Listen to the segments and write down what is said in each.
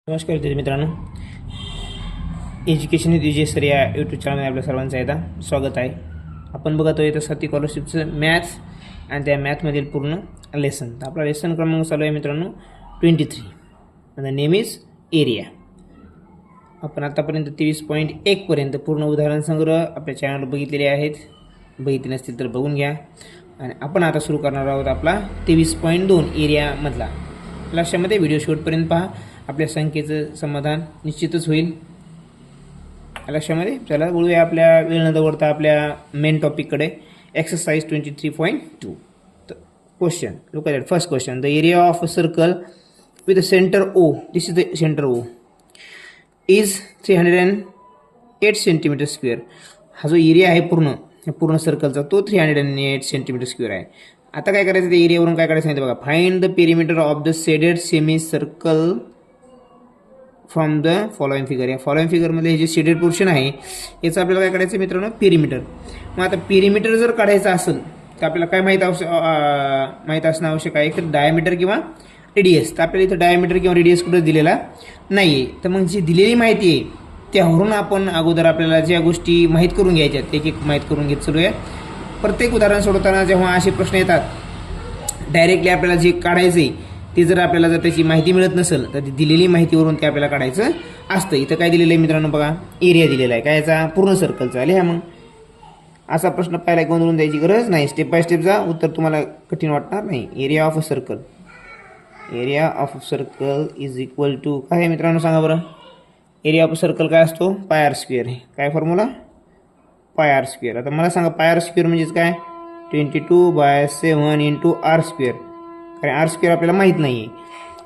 नमस्कार विद्यार्थी मित्रांनो, एज्युकेशन विथ विजय सर या यूट्यूब चॅनलमध्ये आपल्या सर्वांचं एकदा स्वागत आहे. आपण बघत आहोत सातवी स्कॉलरशिपचं मॅथ्स आणि त्या मॅथमधील पूर्ण लेसन. तर आपला लेसन क्रमांक चालू आहे मित्रांनो 23 आणि नेम इज एरिया. आपण आतापर्यंत 23.1 पर्यंत पूर्ण उदाहरण संग्रह आपल्या चॅनलवर बघितलेले आहेत. बघितले नसतील तर बघून घ्या. आणि आपण आता सुरू करणार आहोत आपला 23.2 एरियामधला. लक्षामध्ये व्हिडिओ शेवटपर्यंत पहा, आपल्या संख्येचं समाधान निश्चितच होईल. लक्षामध्ये चला बोलूया आपल्या वेळ न दवडता आपल्या मेन टॉपिककडे. Exercise 23.2. Question, look at first question. The area of a circle with a centre O, this is the centre O, is 308 centimetre square. हा जो एरिया आहे पूर्ण सर्कलचा तो 308 सेंटीमीटर स्क्वेअर आहे. आता काय करायचं, त्या एरियावरून काय करायचं सांगितलं बघा. Find the perimeter of the shaded semi circle from the following figure. या फॉलोइंग फिगरमध्ये हे जे शेडेड पोर्शन आहे याचं आपल्याला काय करायचं मित्रांनो, पेरिमीटर. मग आता पेरिमीटर जर काढायचं असेल तर आपल्याला काय माहीत असणं आवश्यक आहे, तर डायमीटर किंवा रेडियस. तर आपल्याला इथं डायमीटर किंवा रेडियस कुठं दिलेला नाही आहे. तर मग जी दिलेली माहिती आहे त्यावरून आपण अगोदर आपल्याला ज्या गोष्टी माहीत करून घ्यायच्यात एक एक माहीत करून घेत चालू आहे. प्रत्येक उदाहरण सोडवताना जेव्हा असे प्रश्न येतात डायरेक्टली आपल्याला जे काढायचं आहे ते जर आपल्याला जर त्याची माहिती मिळत नसेल तर ती दिलेली माहितीवरून ते आपल्याला काढायचं असतं. इथं काय दिलेलं आहे मित्रांनो बघा, एरिया दिलेला आहे. काय याचा, पूर्ण सर्कलचा. लिहा मग. असा प्रश्न पाहिला गोंधळून द्यायची गरज नाही. स्टेप बाय स्टेप जा, उत्तर तुम्हाला कठीण वाटणार नाही. Area of a circle, area of a circle is equal to काय आहे मित्रांनो सांगा बरं. एरिया ऑफ अ सर्कल काय असतो, पाय आर स्क्वेअर आहे. काय फॉर्म्युला, पाय आर स्क्वेअर. आता मला सांगा पाय आर स्क्वेअर म्हणजेच काय, 22/7 इंटू आर स्क्वेअर. कारण आर स्क्वेअर आपल्याला माहीत नाही आहे.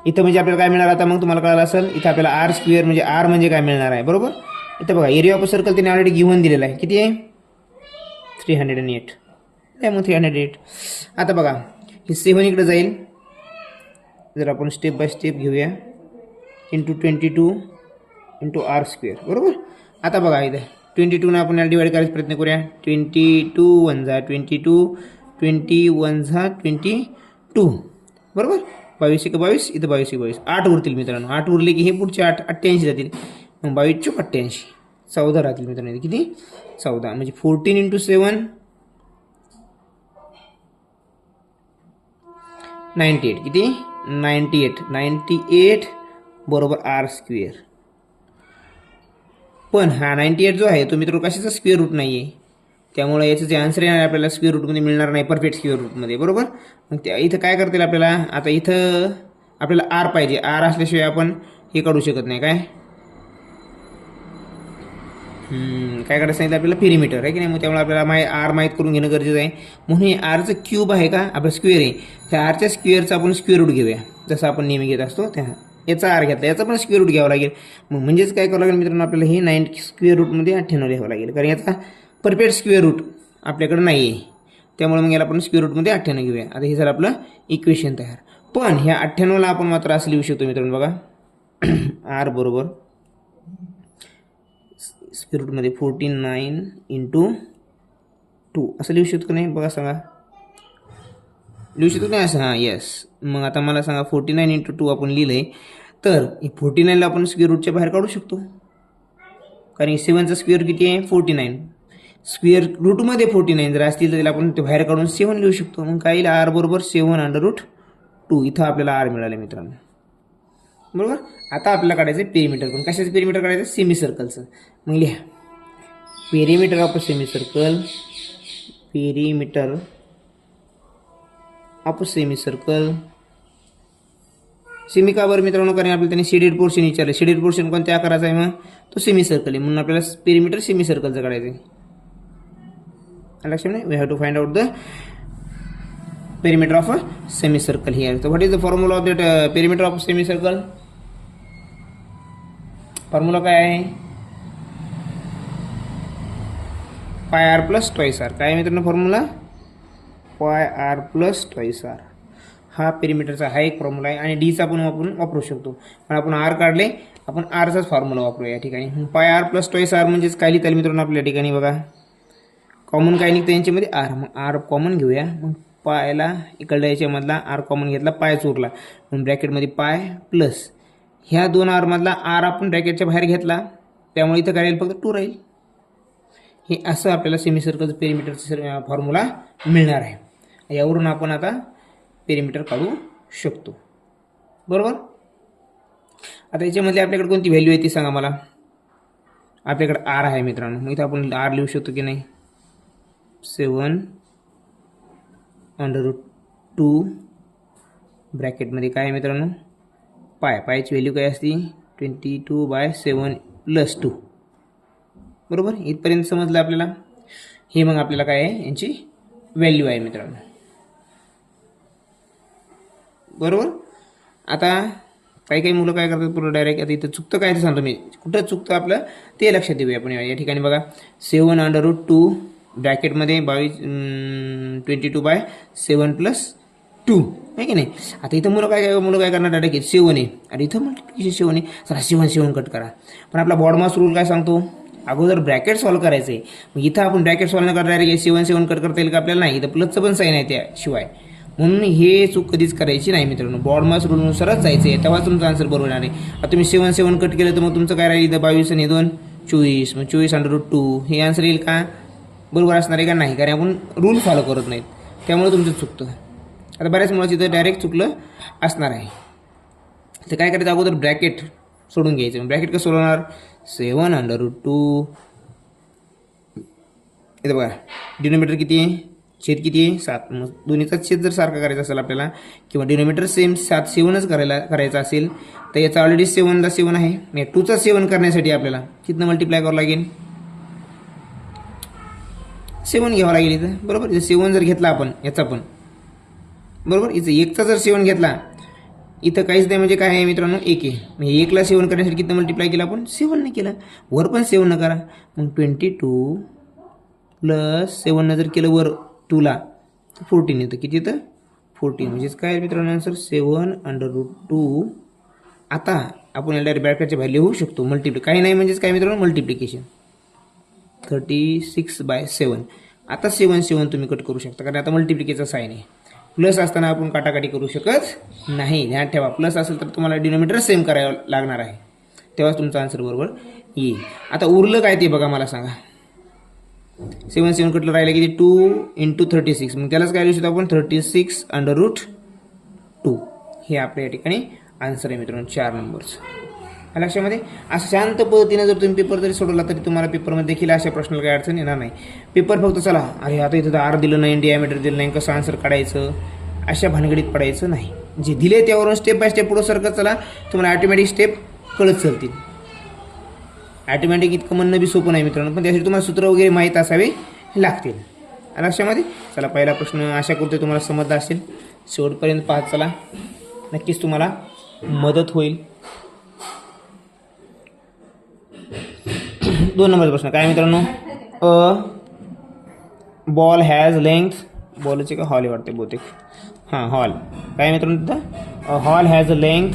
इथं म्हणजे आपल्याला काय मिळणार, आता मग तुम्हाला कळालं असेल. इथं आपल्याला आर स्क्वेअर म्हणजे आर म्हणजे काय मिळणार आहे, बरोबर. इथं बघा एरिया ऑफ अ सर्कल त्याने ऑलरेडी गिव्हन दिलेला आहे. किती आहे, 308. काय मग 308. आता बघा हे 7 इकडे जाईल. जर आपण स्टेप बाय स्टेप घेऊया, इंटू 22 इंटू आर स्क्वेअर, बरोबर. आता बघा इथं 22 आपण याला डिवाइड करायचा प्रयत्न करूया. 22 1 जा 22, 21 जा 22, बरोबर. 22 1 22, इथं 22 1 22, 8 उरतील मित्रांनो. 8 उरले की हे पुढचे 8 88 जातील. मग 22 चोक 88, 14 राहतील मित्रांनो. किती, 14. म्हणजे 14 इंटू 7 98. किती, 98 बरोबर आर स्क्वेअर. पण हा 98 जो आहे तो मित्र कशाचा स्क्वेअर रूट नाही आहे, त्यामुळे याचं जे आन्सर आहे आपल्याला स्क्वेअर रूटमध्ये मिळणार नाही, परफेक्ट स्क्वेअर रूटमध्ये, बरोबर. मग त्या इथं काय करतील आपल्याला, आता इथं आपल्याला आर पाहिजे. आर असल्याशिवाय आपण हे काढू शकत नाही. काय काढायचं सांगितलं आपल्याला, पेरिमीटर आहे की नाही. मग त्यामुळे आपल्याला आर माहीत करून घेणं गरजेचं आहे. म्हणून हे आरचं क्यूब आहे का, आपलं स्क्वेअर आहे. त्या आरच्या स्क्वेअरचा आपण स्क्वेअर रूट घेऊया, जसं आपण नेहमी घेत असतो. त्या याचा आर घेतला, याचा पण स्क्वेअर रूट घ्यावा लागेल. मग म्हणजेच काय करावं लागेल मित्रांनो, आपल्याला हे 90 स्क्वेअर रूटमध्ये 98 लिहावं लागेल. कारण याचा परफेक्ट स्क्वेअर रूट आपल्याकडे नाही आहे. त्यामुळे मग याला आपण स्क्वेअर रूटमध्ये 98 घेऊया. आता हे झालं आपलं इक्वेशन तयार. पण ह्या 98ला आपण मात्र असं लिहू शकतो मित्रांनो बघा, आर बरोबर स्क्वेअर रूटमध्ये 49 इंटू 2 असं लिहू शकतो नाही, बघा सांगा, लिहू शकतो नाही असं. हां येस. मग आता मला सांगा 49 इंटू 2 आपण लिहिलं आहे, तर 49ला आपण स्क्वेअर रूटच्या बाहेर काढू शकतो. कारण 7चा स्क्वेअर किती आहे, 49. स्क्वेअर रूटमध्ये 49 जर असतील तर त्याला आपण ते बाहेर काढून 7 लिहू शकतो. मग काय येईल, आर बरोबर 7/√2. इथं आपल्याला आर मिळालं मित्रांनो, बरोबर. आता आपल्याला काढायचं आहे पेरिमीटर. पण कशाचं पेरिमीटर काढायचं, सेमी सर्कलचं. मग लिहा perimeter of a semi circle, perimeter of semi circle. Semi का बरं मित्रांनो, कारण आपल्याला त्याने शेडेड पोर्शन विचारलं. शेडेड पोर्शन कोणत्या आकाराचा आहे, मग तो सेमी सर्कल आहे. म्हणून आपल्याला पेरिमीटर सेमी सर्कलचं काढायचं आहे. लक्षात नाही, we have to find out the perimeter of a semi circle here. So what is the formula of that perimeter of semi circle? Formula काय आहे, पाय आर प्लस ट्वाइस आर. काय मित्रांनो फॉर्म्युला, पाय आर प्लस ट्वाइस आर. हा पेरिमीटरचा हा एक formula आहे. आणि डीचा पण आपण वापरू शकतो. पण आपण आर काढले, आपण आरचाच फॉर्म्युला वापरूया या ठिकाणी. पाय आर प्लस ट्वाइस आर म्हणजेच काय लिहिता मित्रांनो आपल्या ठिकाणी बघा, कॉमन काय निघतं यांच्यामध्ये, आर. मग आर कॉमन घेऊया. मग पायला इकडल्या याच्यामधला आर कॉमन घेतला, पाय चोरला. मग ब्रॅकेटमध्ये पाय प्लस ह्या 2 आरमधला आर आपण ब्रॅकेटच्या बाहेर घेतला, त्यामुळे इथं काय राहील, फक्त 2 राहील. हे असं आपल्याला सेमी सर्कलचं पेरिमीटरचा फॉर्म्युला मिळणार आहे. यावरून आपण आता पेरिमीटर काढू शकतो. बरोबर. आता याच्यामध्ये आपल्याकडे कोणती व्हॅल्यू आहे ती सांगा मला. आपल्याकडे आर आहे मित्रांनो, मग इथं आपण आर लिहू शकतो की नाही. 7/2 ब्रॅकेटमध्ये काय आहे मित्रांनो, पायची व्हॅल्यू काय असते, 22/7 + 2. बरोबर. इथपर्यंत समजलं आपल्याला. हे मग आपल्याला काय आहे, यांची व्हॅल्यू आहे मित्रांनो. बरोबर. आता काही मुलं काय करतात, पूर्ण डायरेक्ट आता इथं चुकतं काय ते सांगतो मी, कुठं चुकतं आपलं ते लक्षात देऊया आपण. या ठिकाणी बघा 7/2 ब्रॅकेटमध्ये 22/7 + 2 आहे की नाही. आता इथं मुलं काय करणार, डायरेक्ट 7 आहे आणि इथं मल्टिप्लिकेशन 7 आहे, चला 7 कट करा. पण आपला बॉडमास रूल काय सांगतो, अगोदर ब्रॅकेट सॉल्व करायचं आहे. मग इथं आपण ब्रॅकेट सॉल्व न करता डायरेक्ट 7 कट करता येईल का आपल्याला, नाही. इथं प्लसचं पण साईन आहे त्याशिवाय, म्हणून हे चूक कधीच करायची नाही मित्रांनो. बॉडमास रूलनुसारच जायचं आहे, तेव्हाच तुमचा आन्सर बरोबर येणार आहे. आता तुम्ही 7 कट केलं तर मग तुमचं काय राहील, इथं 22 आणि 2 24, मग 24/2 हे आन्सर येईल का, बरोबर असणार आहे का नाही, कारण आपण रूल फॉलो करत नाहीत, त्यामुळे तुमचं चुकतं. आता बऱ्याच मुलाचं इथं डायरेक्ट चुकलं असणार आहे. तर काय करायचं, अगोदर ब्रॅकेट सोडून घ्यायचं. ब्रॅकेट कसं सोडवणार, 7/2 इथं बघा डिनोमिनेटर किती आहे, छेद किती आहे, 7. मग दोन्हीचा छेद जर सारखा करायचा असेल आपल्याला, किंवा डिनोमिनेटर सेम 7 करायचा असेल, तर याचा ऑलरेडी 7ला 7 आहे. म्हणजे 2चा 7 करण्यासाठी आपल्याला कितनं मल्टिप्लाय करावं लागेल, 7 घ्यावं लागेल इथं. बरोबर. इथं 7 जर घेतला आपण याचा पण, बरोबर, इथं 1चा जर 7 घेतला, इथं काहीच नाही म्हणजे काय आहे मित्रांनो, 1 आहे. म्हणजे 1ला 7 करण्यासाठी किती मल्टिप्लाय केलं आपण, 7 ने केलं. वर पण 7 न करा, मग 22 + 7 जर केलं वर 2ला, तर 14 येतं. किती येतं, 14. म्हणजेच काय मित्रांनो आन्सर 7/2. आता आपण याला ब्रॅकेटच्या बाहेर लिहू शकतो काही नाही म्हणजेच काय मित्रांनो, मल्टिप्लिकेशन 36/7. आता 7 तुम्ही कट करू शकता, कारण आता मल्टिप्लिकेचा साईन आहे. प्लस असताना आपण काटाकाटी करू शकत नाही, ध्यान ठेवा. प्लस असेल तर तुम्हाला डिनोमिनेटर सेम करावं लागणार आहे, तेव्हाच तुमचा आन्सर बरोबर येईल. आता उरलं काय ते बघा, मला सांगा. 7 कटलं राहिलं किती, 2 × 36. मग त्यालाच काय लिहू शकतो आपण, 36/2. हे आपल्या या ठिकाणी आन्सर आहे मित्रांनो, 4 नंबरचं. लक्षामध्ये असं शांत पद्धतीने जर तुम्ही पेपर जरी सोडवला तरी तुम्हाला पेपरमध्ये देखील अशा प्रश्नाला काही अडचण येणार नाही. पेपर फक्त चला अरे आता इथं आर दिलं नाही, डियामीटर दिलं नाही, कसं आन्सर काढायचं, अशा भानगडीत पडायचं नाही. जे दिले त्यावरून स्टेप बाय स्टेप पुढं सरकत चला, तुम्हाला ऑटोमॅटिक स्टेप कळत चालतील. ऑटोमॅटिक इतकं म्हणणं बी सोपं नाही मित्रांनो, पण त्यासाठी तुम्हाला सूत्र वगैरे माहीत असावे लागतील. लक्षामध्ये चला, पहिला प्रश्न आशा करतो तुम्हाला समजला असेल. शेवटपर्यंत पाहत चला, नक्कीच तुम्हाला मदत होईल. 2 नंबरचा प्रश्न काय मित्रांनो, अ बॉल हॅज लेंथ, बॉलचे का हॉल आहे वाटते बहुतेक, हां हॉल. काय मित्रांनो तिथं, a hall has a length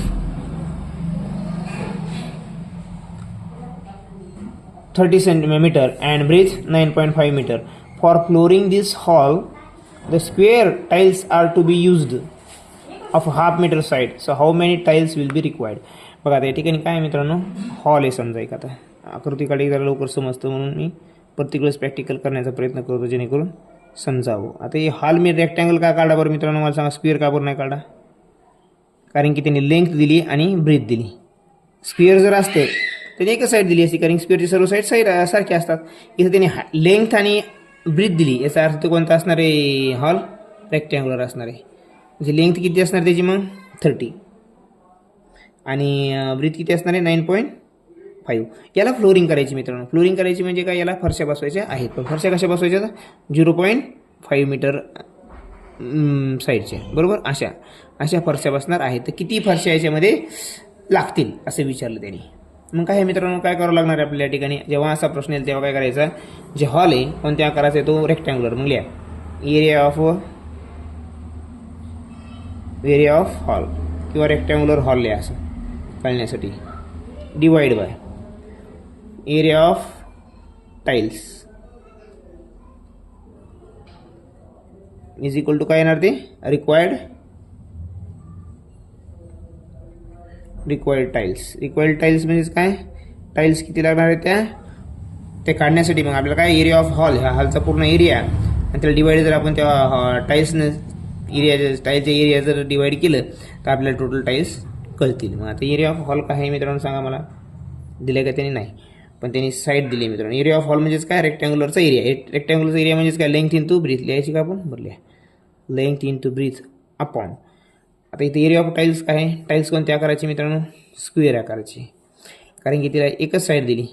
30 centimeter and breadth 9.5 meter. For flooring this hall, the square tiles are to be used of ½ meter side. So how many tiles will be required? बघा आता या ठिकाणी काय मित्रांनो, hall आहे समजा एक. आता आकृतीकडे जरा लवकर समजतं म्हणून मी प्रत्येक वेळेस प्रॅक्टिकल करण्याचा प्रयत्न करतो जेणेकरून समजावं. आता हे हॉल मी रेक्टँगल का काढला बरं मित्रांनो, मला सांगा. स्क्वेअर का बरं नाही काढा, कारण की त्यांनी लेंथ दिली आणि ब्रेथ दिली. स्क्वेअर जर असते त्याने एकच साईड दिली असती, कारण स्क्वेअरची सर्व साईड सारख्या असतात. इथं त्यांनी लेंथ आणि ब्रीथ दिली, याचा अर्थ कोणता असणार आहे, हॉल रेक्टँग्युलर असणार आहे. म्हणजे लेंथ किती असणार त्याची मग 30 आणि ब्रीथ किती असणार आहे 9.5. याला फ्लोरिंग करायची मित्रांनो. फ्लोरिंग करायची म्हणजे काय, याला फरशा बसवायच्या आहेत. पण फरशा कशा बसवायच्या, 0.5 मीटर साईडच्या, बरोबर, अशा फरशा बसणार आहेत. तर किती फरशा याच्यामध्ये लागतील असं विचारलं त्यांनी. मग काय मित्रांनो, काय करावं लागणार आहे आपल्या या ठिकाणी, जेव्हा असा प्रश्न येईल तेव्हा काय करायचा, जे हॉल आहे कोणत्या आकाराचा आहे तो रेक्टँग्युलर. मग लिहा एरिया ऑफ हॉल किंवा रेक्टँग्युलर हॉल लिहा असं कळण्यासाठी. Divide by area of tiles is equal to काय येणार ते, रिक्वायर्ड रिक्वायर्ड टाईल्स म्हणजेच काय, टाईल्स किती लागणार आहे त्या ते काढण्यासाठी. मग आपल्याला काय एरिया ऑफ हॉल, ह्या हॉलचा पूर्ण एरिया आणि त्याला डिवाइड जर आपण त्या टाईल्सनं टाईल्सच्या एरिया जर डिवाइड केलं तर आपल्याला टोटल टाईल्स कळतील. मग आता एरिया ऑफ हॉल काय आहे मित्रांनो सांगा मला, दिले का त्यांनी, नाही, पण त्यांनी साईड दिली मित्रांनो. एरिया ऑफ हॉल म्हणजेच काय, रेक्टँग्युलरचा एरिया. रेक्टँग्युलरचा एरिया म्हणजेच काय, लेंथ इन टू ब्रीथ लिहायची का आपण, बरं length into breadth upon. आता इथे एरिया ऑफ टाईल्स काय आहे, टाईल्स कोणत्या आकाराची मित्रांनो, स्क्वेअर आकाराची, कारण की तिला एकच साईड दिली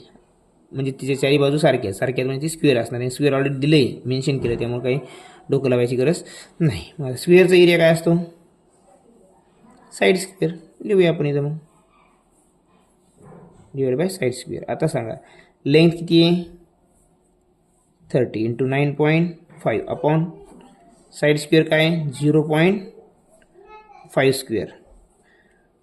म्हणजे तिच्या चारी बाजू सारख्या म्हणजे ती स्क्वेअर असणार आहे. स्क्वेअर ऑलरेडी दिले मेन्शन केलं, त्यामुळे काही डोकं लावायची गरज नाही. मग स्क्वेअरचा एरिया काय असतो, साईड स्क्वेअर लिहूया आपण इथं, मग डिवाइड बाय साईड स्क्वेअर. आता सांगा लेंथ किती आहे, 30 इंटू 9.5 अपॉन साईड स्क्वेअर काय आहे 0.5 स्क्वेअर.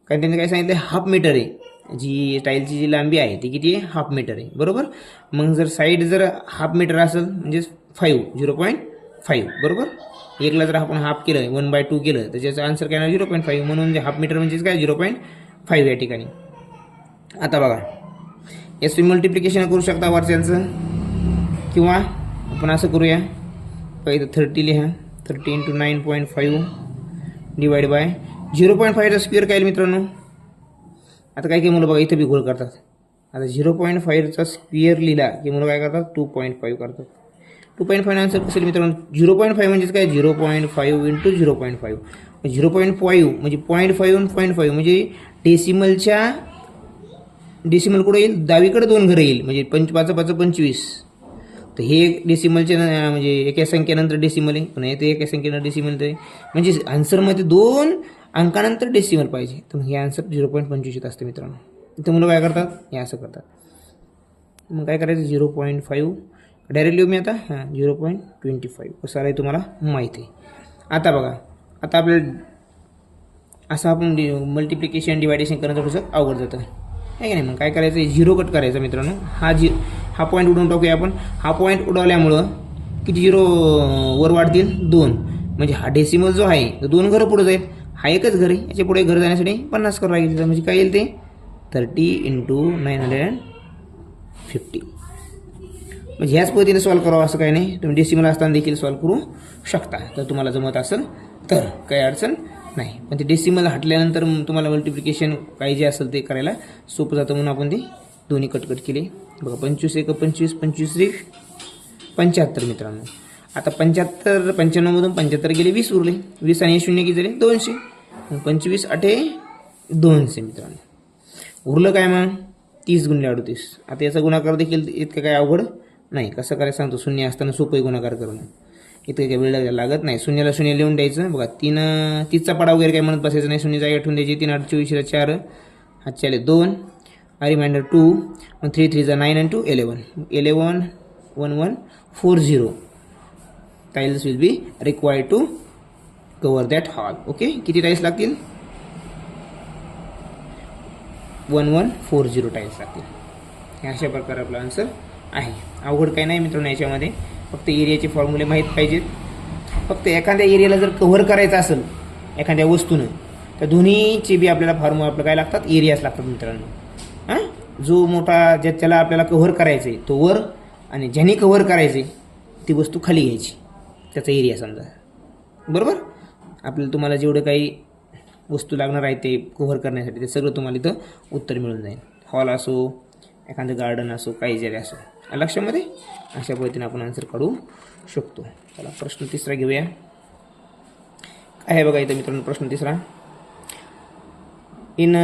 कारण त्यांनी काय सांगितलं, हाफ मीटर आहे, जी टाईलची जी लांबी आहे ती किती आहे, हाफ मीटर आहे, बरोबर. मग जर साईड जर हाफ मीटर असेल म्हणजेच 0.5 बरोबर. एकला जर आपण हाफ केलं 1/2 केलं तर त्याचं आन्सर काय येणार 0.5. म्हणून जे हाफ मीटर म्हणजेच काय 0.5 या ठिकाणी. आता बघा याचं मल्टिप्लिकेशन करू शकता वरच्यांचं, किंवा आपण असं करूया, पहिलं 30 लिहा, 30 इंटू 9.5 डिवाइड बाय 0.5चा स्क्वेअर काय मित्रांनो. आता काही मुलं बघा इथं बी घोळ करतात. आता 0.5चा स्क्वेअर लिहिला की मुलं काय करतात 2.5 करतात. 2.5 आन्सर असेल मित्रांनो. 0.5 म्हणजेच काय 0.5 इंटू 0.5 0.5 म्हणजे 0.5 म्हणजे डेसिमल कुठं येईल, डावीकडे 2 घरं येईल, म्हणजे 5 5 25. तर हे एक डेसिमलचे म्हणजे एका संख्येनंतर डेसिमल आहे, पुन्हा येते एका संख्येनंतर डेसिमल आहे, म्हणजे आन्सरमध्ये 2 अंकानंतर डेसिमल पाहिजे. तर हे आन्सर 0.25 येत असते मित्रांनो. इथं मुलं काय करतात, हे असं करतात. मग काय करायचं 0.5 डायरेक्ट लिहू मी आता, 0.25 कसं आहे तुम्हाला माहिती आहे. आता बघा, आता आपल्याला असं आपण मल्टिप्लिकेशन डिवायडेशन करणं थोडंसं अवघड जातं आहे की नाही. मग काय करायचं, 0 कट करायचा मित्रांनो. हा पॉईंट उडवून टाकूया आपण. हा पॉईंट उडवल्यामुळं किती 0 वर वाढतील 2, म्हणजे हा डेसिमल जो आहे तो 2 घरं पुढे जाईल. हा एकच घर आहे, याच्या पुढे घर जाण्यासाठी 50 करावं लागेल. म्हणजे काय येईल ते 30 इंटू 950. म्हणजे ह्याच पद्धतीने सॉल्व करावं असं काही नाही, तुम्ही डेसिमल असताना देखील सॉल्व करू शकता जर तुम्हाला जमत असेल तर, काही अडचण नाही. पण ते डेसिमल हटल्यानंतर तुम्हाला मल्टिप्लिकेशन काही जे असेल ते करायला सोपं जातं, म्हणून आपण ते दोन्ही कटकट केले. बघा 25 एक 25, 25 एक 75 मित्रांनो. आता 95मधून 75 गेले, 20 उरले. 20 आणि 0 किती झाले 200. 25 8 200 मित्रांनो. उरलं काय मग 30 गुणिले 38. आता याचा गुणाकार देखील इतकं काय अवघड नाही. कसं करायचं सांगतो, शून्य असताना सोपं गुणाकार करणं, इतकं काही वेळ लागत नाही. शून्याला शून्य लिहून द्यायचं. बघा 30चा पाडा वगैरे काही म्हणत बसायचं नाही, शून्य जागी आठवून द्यायची. 3 8 24 4 हातचे आले 2, रिमाइंडर 2, मग 3 3 9 आणि 2 11 11 1140 tiles will be required to cover that hall. Okay, किती टाईल्स लागतील 1140 टाईल्स लागतील. हे अशा प्रकारे आपला आन्सर आहे. अवघड काही नाही मित्रांनो याच्यामध्ये, फक्त एरियाचे फॉर्म्युले माहीत पाहिजेत. फक्त एखाद्या एरियाला जर कव्हर करायचं असेल एखाद्या वस्तूनं, तर दोन्हीचे बी आपल्याला फॉर्म्युला आपलं काय लागतात, एरियाच लागतात मित्रांनो. जो मोठा ज्याला आपल्याला कव्हर करायचं आहे तो वर, आणि ज्याने कव्हर करायचे ती वस्तू खाली घ्यायची, त्याचा एरिया समजा, बरोबर. आपल्याला तुम्हाला जेवढं काही वस्तू लागणार आहे ते कव्हर करण्यासाठी ते सगळं तुम्हाला इथं उत्तर मिळून जाईल. हॉल असो, एखादं गार्डन असो, काही जरी असो, लक्षामध्ये अशा पद्धतीने आपण आन्सर काढू शकतो. चला प्रश्न तिसरा घेऊया. काय आहे बघा इथं मित्रांनो, प्रश्न तिसरा. इन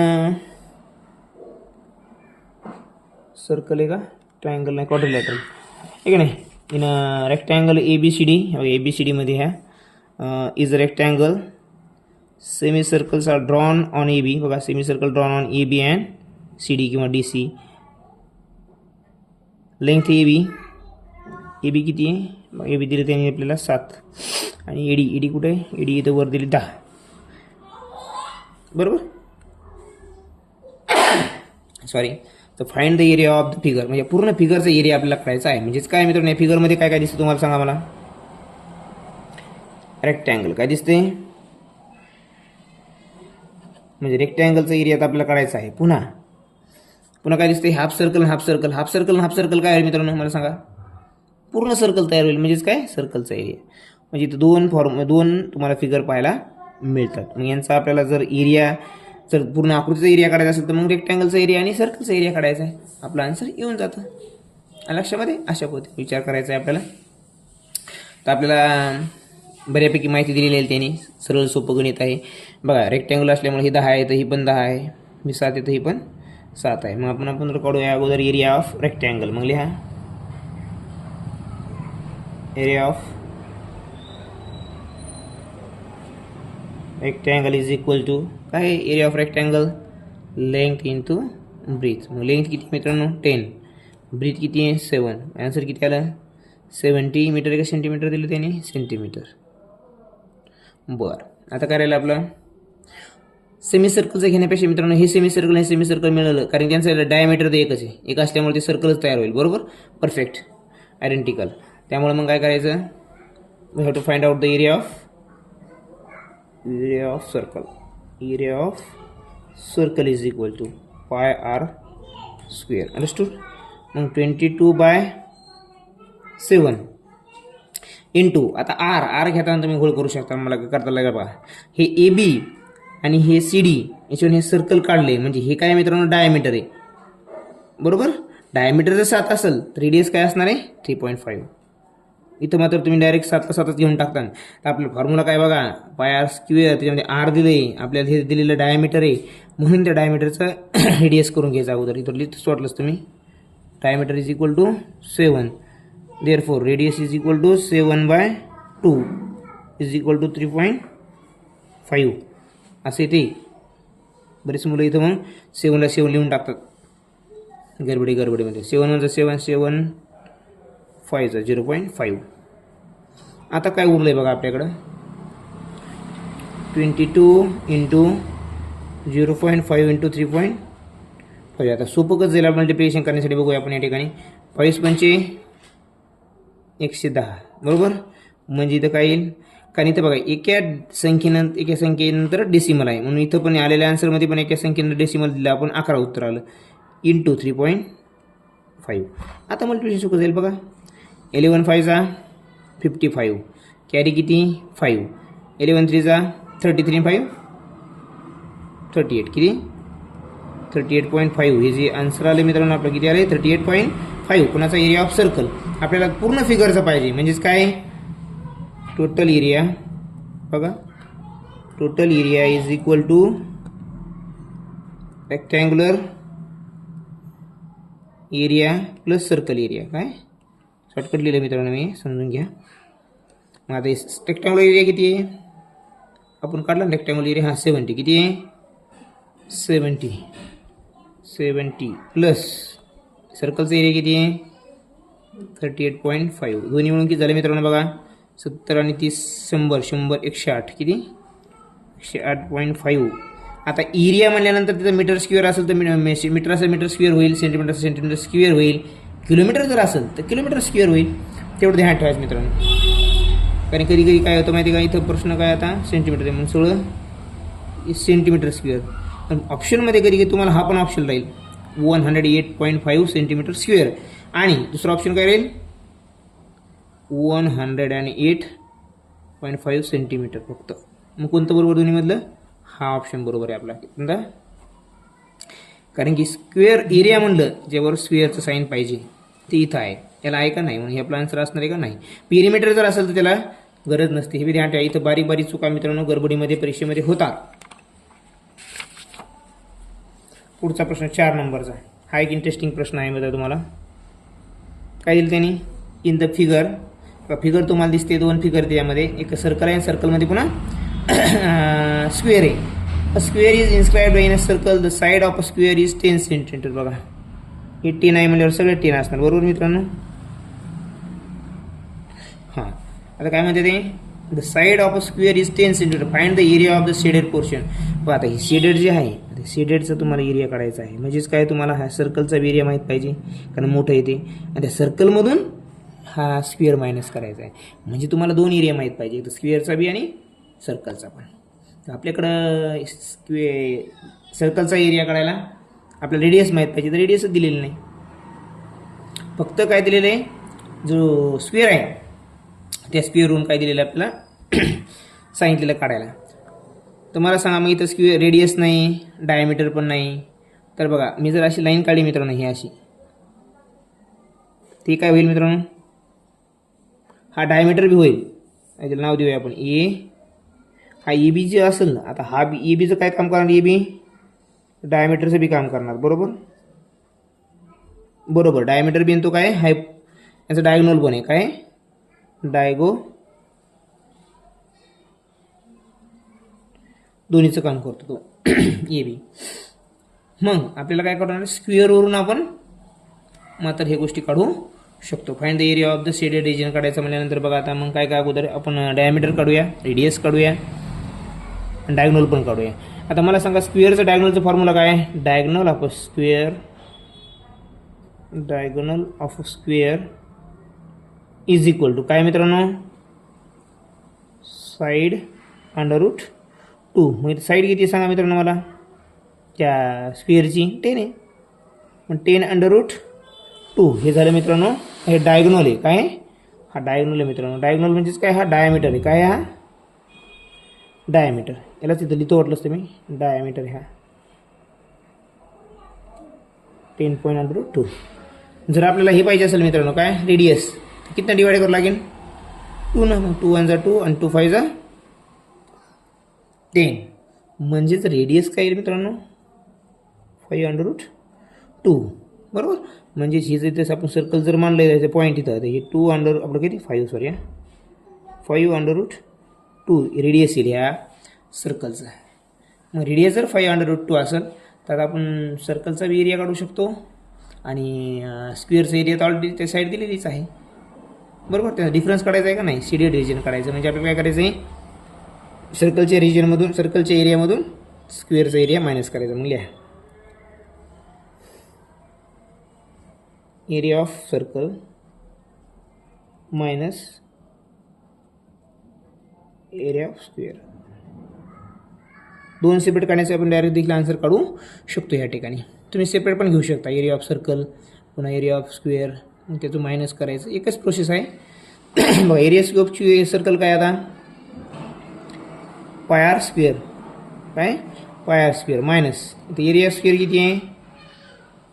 सर्कल आहे का, ट्रायंगल नाही, क्वाड्रिलॅटरल आहे का नाही. इन रेक्टँगल ABCD मध्ये ह्या is rectangle, semi circles are drawn on AB. बघा semi circle drawn on AB and CD किंवा DC. लेंथ AB किती आहे, AB दिली त्यांनी आपल्याला 7, आणि ED कुठे आहे, ED इथं वर दिली 10, बरोबर. सॉरी. तर find the area of the figure, म्हणजे पूर्ण फिगरचा एरिया आपल्याला करायचा आहे. म्हणजेच काय मित्रांनो, या फिगरमध्ये काय काय दिसतं तुम्हाला सांगा मला. रेक्टँगल काय दिसते, म्हणजे रेक्टँगलचा एरिया आता आपल्याला काढायचा आहे. पुन्हा काय दिसते, half circle half circle half circle half circle काय होईल मित्रांनो मला सांगा, पूर्ण सर्कल तयार होईल म्हणजेच काय सर्कलचा एरिया. म्हणजे इथं दोन तुम्हाला फिगर पाहायला मिळतात. मग यांचा आपल्याला जर एरिया जर पूर्ण आकृतीचा एरिया काढायचा असेल तर मग रेक्टँगलचा एरिया आणि सर्कलचा एरिया काढायचा आहे. आपलं आन्सर येऊन जातं. लक्षामध्ये अशा पद्धतीने विचार करायचा आहे आपल्याला. तर आपल्याला बऱ्यापैकी माहिती दिलेली आहे त्यांनी, सरळ सोपं गणित आहे. बघा रेक्टँगल असल्यामुळे ही 10 आहे तर ही पण 10 आहे, ही 7 आहे तर ही पण 7 आहे. मग आपण काढूया अगोदर एरिया ऑफ रेक्टँगल. मग लिहा area of rectangle is equal to काय, area of rectangle length into breadth. मग लेंथ किती मित्रांनो 10, ब्रीथ किती आहे 7. आन्सर किती आलं 70 मीटर का सेंटीमीटर दिलं त्याने, सेंटीमीटर. बरं आता काय राहिलं आपलं, सेमी सर्कलचं घेण्यापेक्षा मित्रांनो हे सेमी सर्कल मिळालं कारण त्यांचं डायमीटर तर एकच आहे, एक असल्यामुळे ते सर्कलच तयार होईल. बरोबर, परफेक्ट आयडेंटिकल. त्यामुळे मग काय करायचं, we have to find out the area of circle. Area of circle is equal to pi R square. Understood. मग 22/7 इंटू आता आर घेताना तुम्ही घोळ करू शकता, मला करता लागेल बघा. हे ए बी आणि हे सी डी याच्यावर हे सर्कल काढले म्हणजे हे काय मित्रांनो डायमीटर आहे. बरोबर, डायमीटर जर 7 असेल तर रेडियस काय असणार आहे 3.5. इथं मात्र तुम्ही डायरेक्ट 7 घेऊन टाकता. तर आपलं फॉर्म्युला काय बघा, पाय आर स्क्वेअर, त्याच्यामध्ये आर दिले आपल्याला, हे दिलेलं डायमीटर आहे म्हणून त्या डायमीटरचं रेडियस करून घ्यायचं अगोदर. इथं लिहितच वाटलंच तुम्ही, diameter is equal to 7, therefore radius is equal to 7/2 is equal to 3.5 असे. ते बरेच मुलं इथं मग 7ला 7 लिहून टाकतात गडबडीमध्ये. 7 7 5 0.5. आता काय उरलंय बघा आपल्याकडं, 22 इंटू 0.5 इंटू 3.5. आता सोपं कसं जाईल मल्टिप्लिकेशन करण्यासाठी बघूया आपण या ठिकाणी. 5 पंचे 110. बरोबर, म्हणजे इथं काय येईल, कारण इथं बघा एका संख्येनंतर डेसिमल आहे म्हणून इथं पण आलेल्या आन्सरमध्ये पण एका संख्येनंतर डेसिमल दिलं आपण, 11 उत्तर आलं. इंटू 3.5. आता मल्टिप्लिकेशन सोपं जाईल बघा. 11 5 55, कॅरी किती 5, 11 3 33 5 38, किती 38.5. हे जे आन्सर आले मित्रांनो आपलं किती आले 38.5. कोणाचा एरिया ऑफ सर्कल आपल्याला पूर्ण फिगरचा पाहिजे म्हणजेच काय, टोटल एरिया बघा, total area is equal to rectangular area plus circle area. काय शॉर्टकट लिहिलं मित्रांनो मी, समजून घ्या. मग आता रेक्टँग्युलर एरिया किती आहे आपण काढला, रेक्टँग्युलर एरिया हा 70, किती आहे 70 प्लस सर्कलचा एरिया किती आहे 38.5. दोन्ही मिळून किती झाले मित्रांनो बघा, 70 आणि 30 100 108, किती 108.5. आता एरिया म्हणल्यानंतर तिथं मीटर स्क्वेअर असेल तर मीटर असेल मीटर स्क्वेअर होईल, सेंटीमीटर सेंटीमीटर स्क्वेअर होईल, किलोमीटर जर असेल तर किलोमीटर स्क्वेअर होईल. तेवढं ध्यान ठेवायचं मित्रांनो, कारण कधी कधी काय होतं माहिती का, इथं प्रश्न काय आता सेंटीमीटर आहे म्हणून सगळं सेंटीमीटर स्क्वेअर. पण ऑप्शनमध्ये कधी कधी तुम्हाला हा पण ऑप्शन राहील 108.5 सेंटीमीटर स्क्वेअर आणि दुसरा ऑप्शन काय राहील 108.5 सेंटीमीटर फक्त. मग कोणतं बरोबर दोन्हीमधलं, हा ऑप्शन बरोबर आहे आपला. कारण की स्क्वेअर एरिया म्हणलं ज्यावर स्क्वेअरचं साईन पाहिजे ते इथं आहे, त्याला आहे का नाही म्हणून हे आपला आन्सर असणार आहे का नाही. पेरिमीटर जर असेल तर त्याला गरज नसते. हे बी ध्यान ठेवा, इथं बारीक बारीक चुका मित्रांनो गडबडीमध्ये परीक्षेमध्ये होतात. पुढचा प्रश्न 4 नंबरचा, हा एक इंटरेस्टिंग प्रश्न आहे बघा. तुम्हाला काय दिलं त्यांनी, इन द फिगर तुम्हाला दिसते 2 फिगर, त्यामध्ये एक सर्कल आहे, सर्कलमध्ये पुन्हा स्क्वेअर आहे. A square is inscribed in a circle, the side of a square is 10 centimetre. बघा हे 10 आहे म्हणल्यावर सगळे 10 असणार. बरोबर मित्रांनो. हां आता काय म्हणते ते, the side of a square is 10 centimetre, find the area of the shaded portion. बघा आता ही शेडेड जे आहे, शेडेडचा तुम्हाला एरिया काढायचा आहे म्हणजेच काय, तुम्हाला हा सर्कलचा एरिया माहीत पाहिजे कारण मोठं येते आणि त्या सर्कलमधून हा स्क्वेअर मायनस करायचा आहे. म्हणजे तुम्हाला 2 एरिया माहीत पाहिजे, एक स्क्वेअरचा बी आणि सर्कलचा पण. आपल्याकडं सर्कलचा एरिया काढायला आपल्याला रेडियस माहीत पाहिजे, तर रेडियसच दिलेलं नाही, फक्त काय दिलेलं आहे, जो स्क्वेअर आहे त्या स्क्वेअरवरून काय दिलेलं आहे आपल्याला सांगितलेलं काढायला. तर मला सांगा मग इथं स्क्वेअर रेडियस नाही, डायमीटर पण नाही, तर बघा मी जर अशी लाईन काढली मित्रांनो, ही अशी, ती काय होईल मित्रांनो, हा डायमीटर बी होईल, याला नाव देऊया आपण ए. हा ए बी जे असेल ना, आता हा बी ए बीचं काय काम करणार, ए बी डायमीटरचं बी काम करणार, बरोबर बरोबर. डायमीटर बी तो काय हाय, याचं डायगोनल पण आहे, काय दोन्हीचं काम करतो तो ए बी. मग आपल्याला काय करणार, स्क्वेअरवरून आपण मात्र हे गोष्टी काढू शकतो. Find the area of the shaded region काढायचं म्हटल्यानंतर बघा आता मग काय काय अगोदर आपण डायमीटर काढूया, रेडियस काढूया, डायगोनल पण काढूया. आता मला सांगा स्क्वेअरचं डायगोनलचं फॉर्म्युला काय आहे, diagonal of square is equal to काय मित्रांनो, साईड √2. मग साईड किती सांगा मित्रांनो मला, त्या स्क्वेअरची 10 आहे, मग 10√2 हे झालं मित्रांनो, हे डायगोनल आहे, काय हा डायगोनल आहे मित्रांनो. डायगोनल म्हणजेच काय, हा डायमीटर आहे, काय हा डायमीटर, याला तिथं लिहितो वाटलं असतं मी, डायमीटर ह्या 10.√2. जर आपल्याला हे पाहिजे असेल मित्रांनो काय रेडियस, कितना डिवाइड करावं लागेल, 2 ना, मग 2 1 जा 2 आणि 2 5 जा 10, म्हणजेच रेडियस काय येईल मित्रांनो 5√2, बरोबर. म्हणजे ही जर आपण सर्कल जर मानलं जायचं पॉईंट इथं, तर हे 2 आपलं किती 5 सॉरी 5√2 रेडियस येईल ह्या सर्कलचा. मग रेडियस जर 5√2 असेल तर आपण सर्कलचा बी एरिया काढू शकतो आणि स्क्वेअरचा एरिया तर ऑलरेडी त्या साईड दिलेलीच आहे, बरोबर. त्याचा डिफरन्स काढायचा आहे का नाही, शेडेड रिजन काढायचं. म्हणजे आपल्याला काय करायचं आहे, सर्कलच्या रिजनमधून सर्कलच्या एरियामधून स्क्वेअरचा एरिया मायनस करायचा. मग लिहा area of circle minus area of square. दोन सेपरेट काढण्याचे आपण डायरेक्ट देखील आन्सर काढू शकतो या ठिकाणी. तुम्ही सेपरेट पण घेऊ शकता, एरिया ऑफ सर्कल पुन्हा एरिया ऑफ स्क्वेअर, मग त्याचं मायनस करायचं, एकच प्रोसेस आहे. बघा एरिया ऑफ सर्कल काय आता पाय स्क्वेअर, काय पाय स्क्वेअर मायनस इथे एरिया ऑफ स्क्वेअर किती आहे,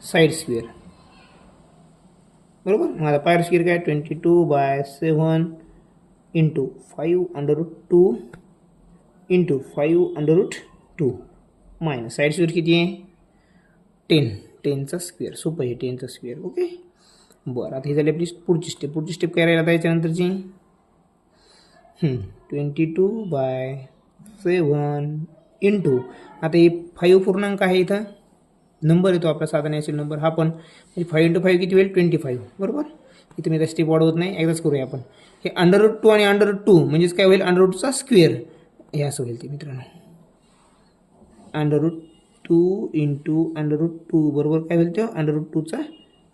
साईड स्क्वेअर, बरोबर. मग आता पाय स्क्वेअर काय 22/7 into 5√2 into 5√2 minus side square किती आहे 10चा स्क्वेअर, सोपं आहे 10चा स्क्वेअर, ओके. बरं आता हे झाली आपली पुढची स्टेप काय राहिला आता याच्यानंतरची 22/7 इंटू आता हे 5 पूर्णांक आहे इथं नंबर येतो आपला साधा नॅचरल नंबर हा पण, म्हणजे 5 × 5 किती होईल 25, बरोबर. इथे मी आता स्टेप वाढवत नाही, एकदाच करूया आपण. हे √2 आणि √2 म्हणजेच काय होईल √2चा स्क्वेअर, हे असं होईल ते मित्रांनो, √2 इंटू √2 बरोबर काय होईल ते √2चा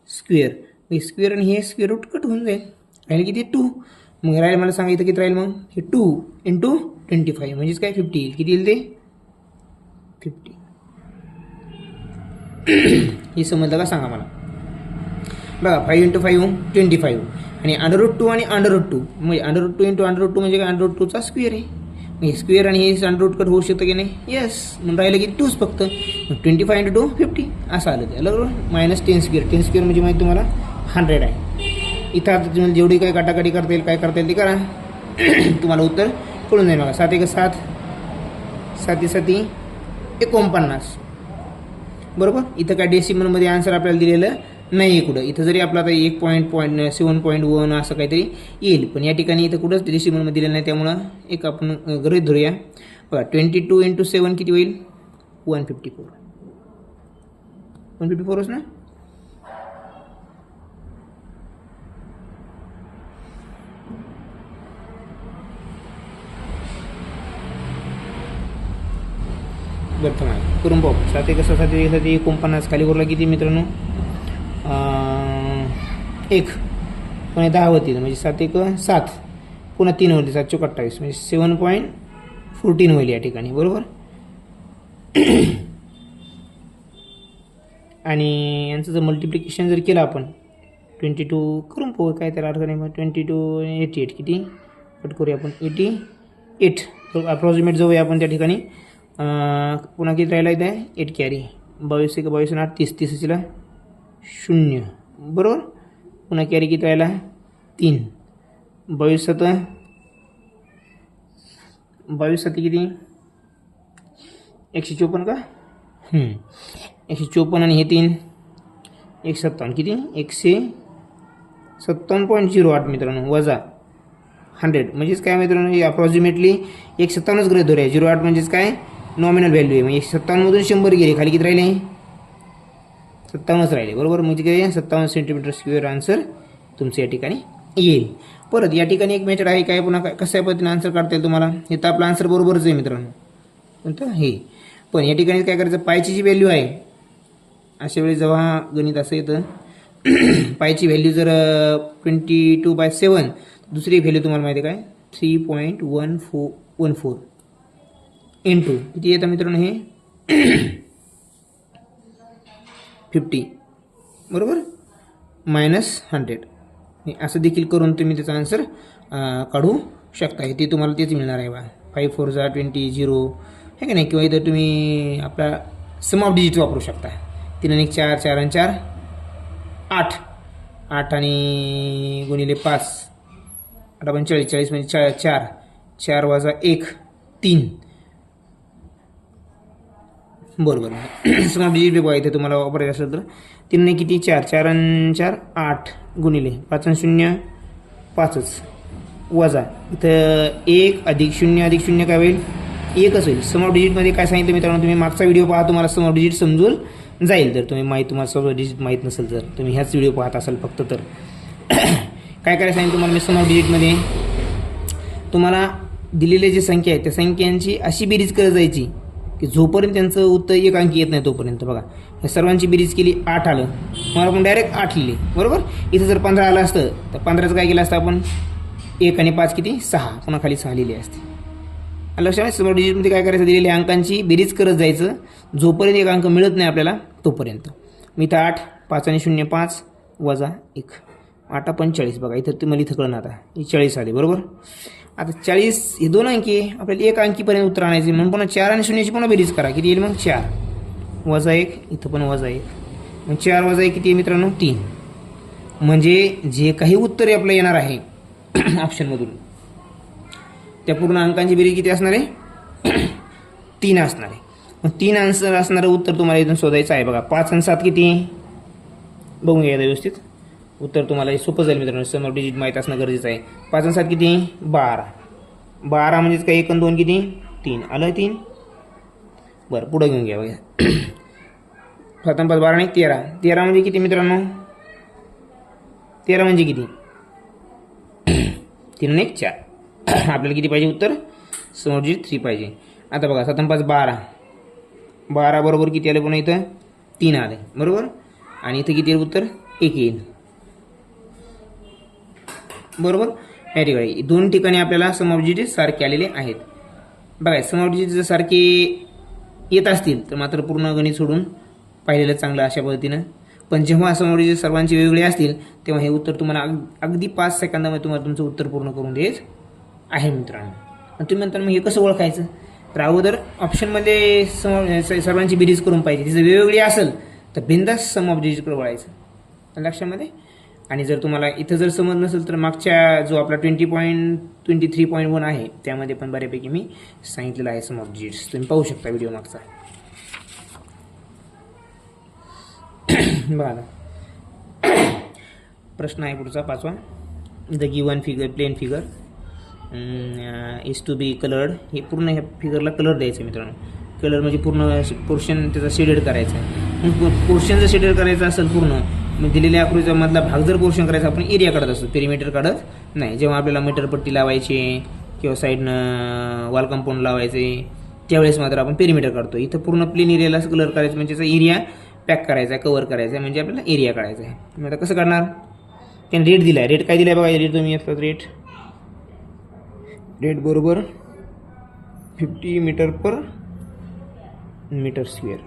स्क्वेअर. मग स्क्वेअर आणि हे स्क्वेअर रूट कट होऊन जाईल, राहील किती 2. मग राहील मला सांगा इथं किती राहील, मग हे 2 इंटू 25 म्हणजेच काय 50 येईल, किती येईल ते 50. हे समजलं का सांगा मला. बघा 5 × 5 25 आणि √2 आणि √2 म्हणजे √2 इंटू √2 म्हणजे काय √2चा स्क्वेअर आहे. मग स्क्वेअर आणि हे √2 कट होऊ शकतं की नाही, येस. मग राहिलं की 2 फक्त, मग 25 × 2 50 असं आलं ते, बरोबर. मायनस 10 स्क्वेअर, 10 स्क्वेअर म्हणजे माहिती तुम्हाला 100 आहे. इथं आता तुम्हाला जेवढी काही काटाकाटी करता येईल काय करता येईल ते करा, तुम्हाला उत्तर कळून जाईल. बघा 7 × 7 7 7 49, बरोबर. इथं काय डेसिमलमध्ये आन्सर आपल्याला दिलेलं नाही कुठं, इथं जरी आपला आता 1.7.1 असं काहीतरी येईल, पण या ठिकाणी इथं कुठंच डेसिमलमध्ये दिलेलं नाही, त्यामुळं एक आपण गृहीत धरूया. बघा 22 × 7 किती होईल 154, 154च ना. बरं तर करून पाहू. 7 × 7 49 खाली वरला किती मित्रांनो 1 पुन्हा 10 होतील म्हणजे 7 × 7 पुन्हा 3 वरती 7 × 28 म्हणजे 14 होईल या ठिकाणी, बरोबर. आणि यांचं जर मल्टिप्लिकेशन जर केलं आपण 22 करून पाहू, काय त्याला अर्थ नाही. 22 आणि 88 किती कट करूया आपण 88. तर अप्रॉक्सिमेट जाऊया आपण त्या ठिकाणी. पुन्हा किती राहिला इथे 8 कॅरी. 22 1 22 8 30 30ला 0, बरोबर. पुन्हा कॅरी किती राहिला 3. 22 7 किती 154 का 154 आणि हे 3 157 किती 157.08 मित्रांनो वजा 100 म्हणजेच काय मित्रांनो, हे अप्रॉक्सिमेटली 157च गृहीत धरूया. 08 म्हणजेच काय नॉमिनल व्हॅल्यू आहे. म्हणजे 57मधून 100 गेले, खाली किती राहिले 57च राहिले, बरोबर. म्हणजे काय 57 सेंटीमीटर स्क्वेअर आन्सर तुमचं या ठिकाणी येईल. परत या ठिकाणी एक मेथड आहे, काय पुन्हा काय कशा पद्धतीने आन्सर काढता येईल तुम्हाला. हे तर आपलं आन्सर बरोबरच आहे मित्रांनो, कोणतं हे. पण या ठिकाणी काय करायचं, पायची जी व्हॅल्यू आहे अशा वेळी जेव्हा गणित असं येतं पायची व्हॅल्यू जर 22/7, दुसरी व्हॅल्यू तुम्हाला माहिती आहे काय 3.14 इंटू किती येतं मित्रांनो हे 50, बरोबर, -100. असं देखील करून तुम्ही त्याचा आन्सर काढू शकता. ते तुम्हाला तेच मिळणार आहे बा. 5 4 20 0 हे का नाही. किंवा इथं तुम्ही आपला सम ऑफ डिजिट वापरू शकता. 3 आणि 4 4 आणि 4 8 8 आणि गुणिले 5 8 पण 40 40 म्हणजे 4 4 वजा 1 3, बरोबर. सम ऑफ डिजिट बघा इथे तुम्हाला वापरायचं असेल तर 3 ने किती 4 4 आणि 4 8 गुणिले 5 आणि 0 5च वजा इथं 1 अधिक 0 अधिक 0 काय होईल 1च होईल. सम ऑफ डिजिटमध्ये काय सांगितलं मित्रांनो, तुम्ही मागचा व्हिडिओ पहा, तुम्हाला सम ऑफ डिजिट समजून जाईल. जर तुम्हाला सम ऑफ डिजिट माहीत नसेल तर, तुम्ही ह्याच व्हिडिओ पाहत असाल फक्त तर काय करायचं सांगितलं तुम्हाला मी सम ऑफ डिजिटमध्ये. तुम्हाला दिलेले जे संख्या आहे त्या संख्यांची अशी बेरीज करत जायची की जोपर्यंत त्यांचं उत्तर एक अंकी येत नाही तोपर्यंत. बघा या सर्वांची बेरीज केली 8 आलं, मग आपण डायरेक्ट 8 लिहिले, बरोबर. इथं जर 15 आलं असतं तर 15चं काय केलं असतं आपण 1 आणि 5 किती 6, पुन्हा खाली 6 लिहिले असते. लक्षात सम ऑफ डिजिटमध्ये काय करायचं, दिलेल्या अंकांची बेरीज करत जायचं जोपर्यंत एक अंक मिळत नाही आपल्याला तोपर्यंत. मी इथं 8 5 आणि 0 5 वजा 1 8 45. बघा इथं तुम्हाला इथं कळणार आता ही 40 आली, बरोबर. आता 40 हे 2 अंकी आपल्याला 1 अंकीपर्यंत उत्तर आणायचे. म्हणून पुन्हा 4 आणि 0ची पुन्हा बेरीज करा, किती येईल मग 4 वजा 1 इथं पण वजा 1, मग 4 वजा 1 किती आहे मित्रांनो 3. म्हणजे जे काही उत्तर आपलं येणार आहे ऑप्शनमधून त्या पूर्ण अंकांची बेरीज किती असणार आहे 3 असणार आहे. मग 3 आन्सर असणारं उत्तर तुम्हाला इथून शोधायचं आहे. बघा 5 आणि 7 किती बघून घ्या व्यवस्थित, उत्तर तुम्हाला सोपं जाईल मित्रांनो. सम ऑफ डिजिट माहीत असणं गरजेचं आहे. 5 आणि 7 किती 12 12 म्हणजेच काय 1 आणि 2 किती 3 आलं 3, बरं. पुढं घेऊन घ्या बघा 7 आणि 5 12 आणि 13 13 म्हणजे किती मित्रांनो 13 म्हणजे किती 3 आणि 1 4. आपल्याला किती पाहिजे उत्तर सम ऑफ डिजिट 3 पाहिजे. आता बघा 7 आणि 5 12 12 बरोबर किती आले पुन्हा इथं 3 आले, बरोबर. आणि इथं किती उत्तर 1 येईल, बरोबर. या ठिकाणी 2 ठिकाणी आपल्याला सम ऑफ डिजिट सारखे आलेले आहेत. बघा सम ऑफ डिजिट जर सारखे येत असतील तर मात्र पूर्ण गणित सोडून पाहिलेलं चांगलं अशा पद्धतीनं. पण जेव्हा सम ऑफ डिजिट सर्वांचे वेगवेगळे असतील तेव्हा हे उत्तर तुम्हाला अगदी 5 सेकंदामध्ये तुम्हाला तुमचं उत्तर पूर्ण करून द्यायचं आहे मित्रांनो. आणि तुम्ही म्हणता मग हे कसं ओळखायचं, तर अगोदर ऑप्शनमध्ये सर्वांची बेरीज करून पाहिजे. तिचं वेगवेगळी असेल तर बिंदास सम ऑफ डिजिटकडे वळायचं लक्षामध्ये. आणि जर तुम्हाला इथं जर समज नसेल तर मागच्या जो आपला 23.1 आहे त्यामध्ये पण बऱ्यापैकी मी सांगितलेलं आहे सम ऑफ डिजिट्स, तुम्ही पाहू शकता व्हिडिओ मागचा. बघा प्रश्न आहे पुढचा 5वा. The given figure plane figure is to be coloured. हे पूर्ण ह्या फिगरला कलर द्यायचं मित्रांनो. कलर म्हणजे पूर्ण पोर्शन त्याचा शेडेड करायचा आहे. पोर्शन जर शेडेड करायचं असेल पूर्ण मग दिलेल्या आकृतीचा मधला भाग जर पोर्शन करायचा आपण एरिया काढत असतो, पेरिमीटर काढत नाही. जेव्हा आपल्याला मीटर पट्टी लावायची किंवा साईडनं वॉल कंपाऊंड लावायचे त्यावेळेस मात्र आपण पेरिमीटर काढतो. इथं पूर्ण प्लेन एरियाला कलर करायचं म्हणजे त्याचा एरिया पॅक करायचा आहे, कव्हर करायचा आहे, म्हणजे आपल्याला एरिया काढायचा आहे. मग आता कसं काढणार, त्याने रेट दिला आहे. रेट काय दिला आहे बघा, रेट तुम्ही असतात रेट बरोबर 50 मीटर पर मीटर स्क्वेअर.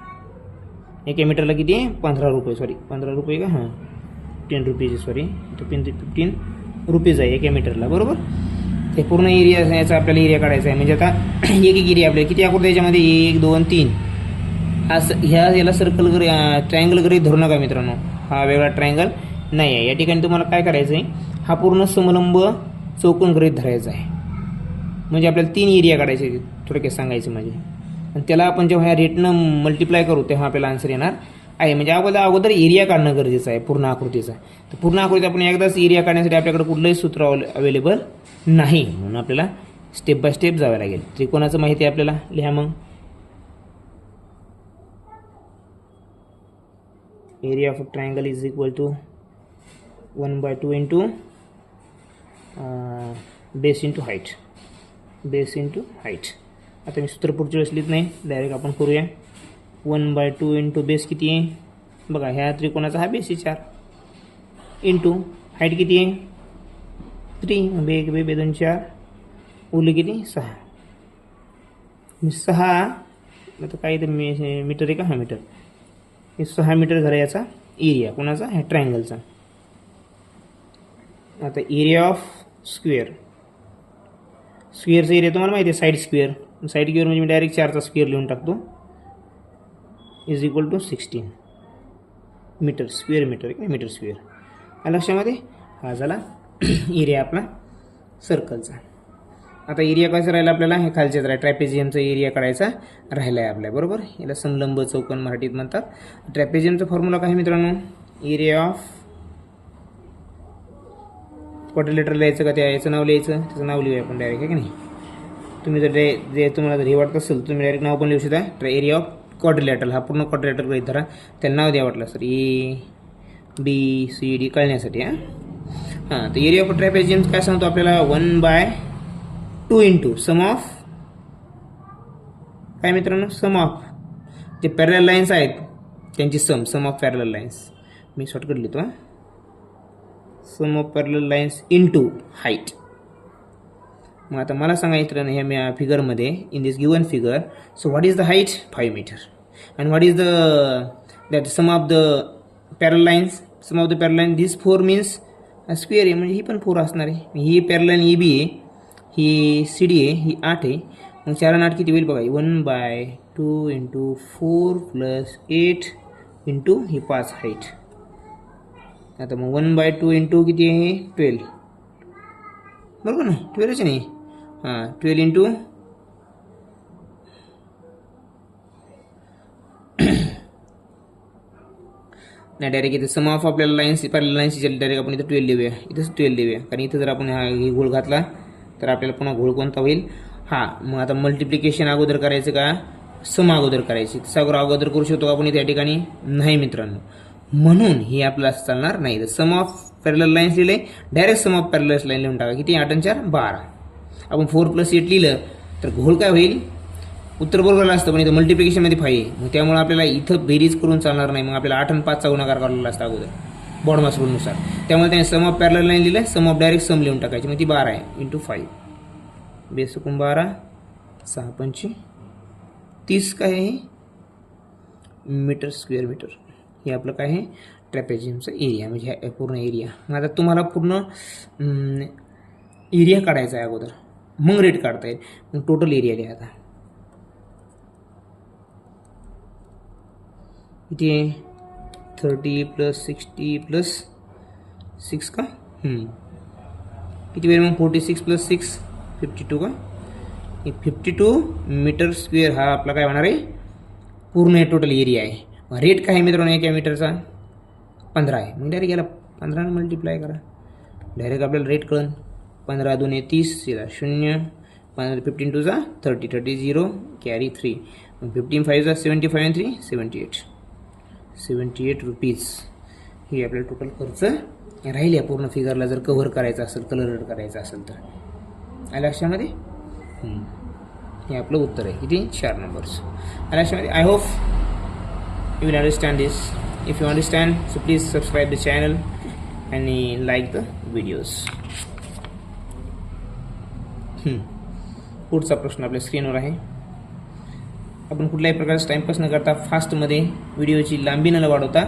एका मीटरला किती आहे 15 रुपये, सॉरी 15 रुपये का, हां 10 रुपीज, सॉरी तो 15 रुपीज आहे एका मीटरला, बरोबर. हे पूर्ण एरिया याचा आपल्याला एरिया काढायचा आहे. म्हणजे आता एक एरिया आपल्याला किती आकृती याच्यामध्ये 1 2 3, ह्या याला सर्कल ट्रायंगल गृहीत धरू नका मित्रांनो, हा वेगळा ट्रायंगल नाही आहे. या ठिकाणी तुम्हाला काय करायचं आहे, हा पूर्ण समलंब चौकोन गृहीत धरायचा आहे. म्हणजे आपल्याला 3 एरिया काढायचे, थोडक्यात सांगायचं म्हणजे. आणि त्याला आपण जेव्हा ह्या रेटनं मल्टिप्लाय करू तेव्हा आपल्याला आन्सर येणार आहे. म्हणजे अगोदर एरिया काढणं गरजेचं आहे पूर्ण आकृतीचा. तर पूर्ण आकृती आपण एकदाच एरिया काढण्यासाठी आपल्याकडे कुठलंही सूत्र अवेलेबल नाही, म्हणून आपल्याला स्टेप बाय स्टेप जावं लागेल. त्रिकोणाचं माहिती आहे आपल्याला, लिहा मग. Area of triangle is equal to 1/2 into base into height, base into height. आता मी सूत्र पुढच्या वेळेस लिहित नाही, डायरेक्ट आपण करूया. 1/2 इंटू बेस किती आहे बघा, ह्या त्रिकोणाचा हा बेस आहे 4, इंटू हाईट किती आहे 3, 1 2 2 4, उरले किती 6. 6 आता काय ते मीटर आहे का, हा मीटर, हे 6 मीटर झाला याचा एरिया, कोणाचा, ह्या ट्रायंगलचा. आता एरिया ऑफ स्क्वेअर, स्क्वेअरचा एरिया तुम्हाला माहिती आहे, साईड स्क्वेअर. साईड स्क्वेअर म्हणजे मी डायरेक्ट 4चा स्क्वेअर लिहून टाकतो, is equal to 16 metre square, metre किंवा मीटर स्क्वेअर. या लक्षामध्ये हा झाला एरिया आपला सर्कलचा. आता एरिया कसा राहिला आपल्याला, हे खालच्याच राहिला, ट्रॅपेझियमचा एरिया काढायचा राहिला आहे आपल्या, बरोबर. याला समलंब चौकोन मराठीत म्हणतात. ट्रॅपेझियमचा फॉर्म्युला काय मित्रांनो, एरिया ऑफ क्वाड्रिलेटरल लिहायचं का, त्या याचं नाव लिहायचं, त्याचं नाव लिहूया आपण डायरेक्ट, आहे की नाही. तुम्ही जर जे तुम्हाला जर हे वाटत असेल तुम्ही डायरेक्ट नाव पण लिहू शकता. एरिया ऑफ क्वाड्रिलेटरल, हा पूर्ण क्वाड्रिलेटरल गृहीत धरा, त्याला नाव द्या वाटलं सर, ABCD कळण्यासाठी. हां तर एरिया ऑफ ट्रॅपेझियम काय सांगतो आपल्याला, 1/2 इंटू सम ऑफ काय मित्रांनो, सम ऑफ जे पॅरलल लाईन्स आहेत त्यांची सम ऑफ पॅरलल लाईन्स, मी शॉर्टकट लिहितो, sum of parallel lines into height. मग आता मला सांगा मित्रांनो, ह्या फिगरमध्ये in this given figure, so what is the height 5 metre and what is that sum of the parallel lines, sum of the parallel line, this 4 means square आहे, म्हणजे ही पण 4 असणार आहे. ही पॅरलल लाईन EB आहे, ही CD आहे, ही 8 आहे. मग 4 आणि 8 किती होईल बघा, 1/2 इंटू 4 प्लस 8 इंटू ही 5 हाईट. आता मग 1/2 इंटू किती आहे 12, बरोबर ना, 12च नाही, हां 12 इंटू नाही डायरेक्ट इथे सम ऑफ आपल्याला लाईन्स पॅरलल लाईन्स डायरेक्ट आपण इथं 12 लिहूया, इथंच 12 लिहूया, कारण इथं जर आपण हा घोळ घातला तर आपल्याला पुन्हा घोळ कोणता होईल. हां मग आता मल्टिप्लिकेशन अगोदर करायचं का सम अगोदर करायची, अगोदर करू शकतो आपण इथे, या ठिकाणी नाही मित्रांनो, म्हणून हे आपलं असं चालणार नाही. तर सम ऑफ पॅरलल लाईन्स लिहिले, direct sum of parallel line लिहून टाका, किती 8 आणि 4 12. आपण 4 + 8 लिहिलं तर घोळ काय होईल, उत्तर बरोबर असतं, पण इथं मल्टिप्लिकेशनमध्ये 5 आहे, मग त्यामुळे आपल्याला इथं बेरीज करून चालणार नाही. मग आपल्याला 8 आणि 5चा गुणाकार करायला असतं अगोदर बॉडमास रूलनुसार. त्यामुळे त्याने सम ऑफ पॅरलल लाईन लिहिलं, सम ऑफ डायरेक्ट सम लिहून टाकायची, मग ती 12 आहे इंटू 5, बेस 12 6 5 30 काय आहे मीटर स्क्वेअर मीटर. हे आपलं काय आहे ट्रॅपेझियमचा एरिया, म्हणजे हा पूर्ण एरिया. आता तुम्हाला पूर्ण एरिया काढायचा आहे अगोदर, मग रेट काढता येईल. मग टोटल एरिया लिहा आता किती आहे, 30 + 60 + 6 का, किती वेळ मग 46 + 6 52 का, 52 मीटर स्क्वेअर हा आपला काय होणार आहे पूर्ण टोटल एरिया आहे. रेट काय आहे मित्रांनो एका मीटरचा 15 आहे. मग डायरेक्ट याला 15 ने मल्टिप्लाय करा, डायरेक्ट आपल्याला रेट कळन. 15 × 2 = 30, 0, 15 2 = 30, 30 0 कॅरी 3, 15 5 = 75 आणि 3 78 रुपीज. हे आपल्याला टोटल खर्च राहिले पूर्ण फिगरला जर कव्हर करायचं असेल, कलर करायचं असेल तर. आल्या लक्षामध्ये, हे आपलं उत्तर आहे, किती 4 नंबर्स आल्या लक्षामध्ये. I hope you will understand this. If you understand, so please subscribe the channel and like the videos. पुढचा प्रश्न आपल्या स्क्रीनवर आहे. आपण कुठल्याही प्रकारचा टाइमपास न करता फास्टमध्ये व्हिडिओची लांबी न वाढवता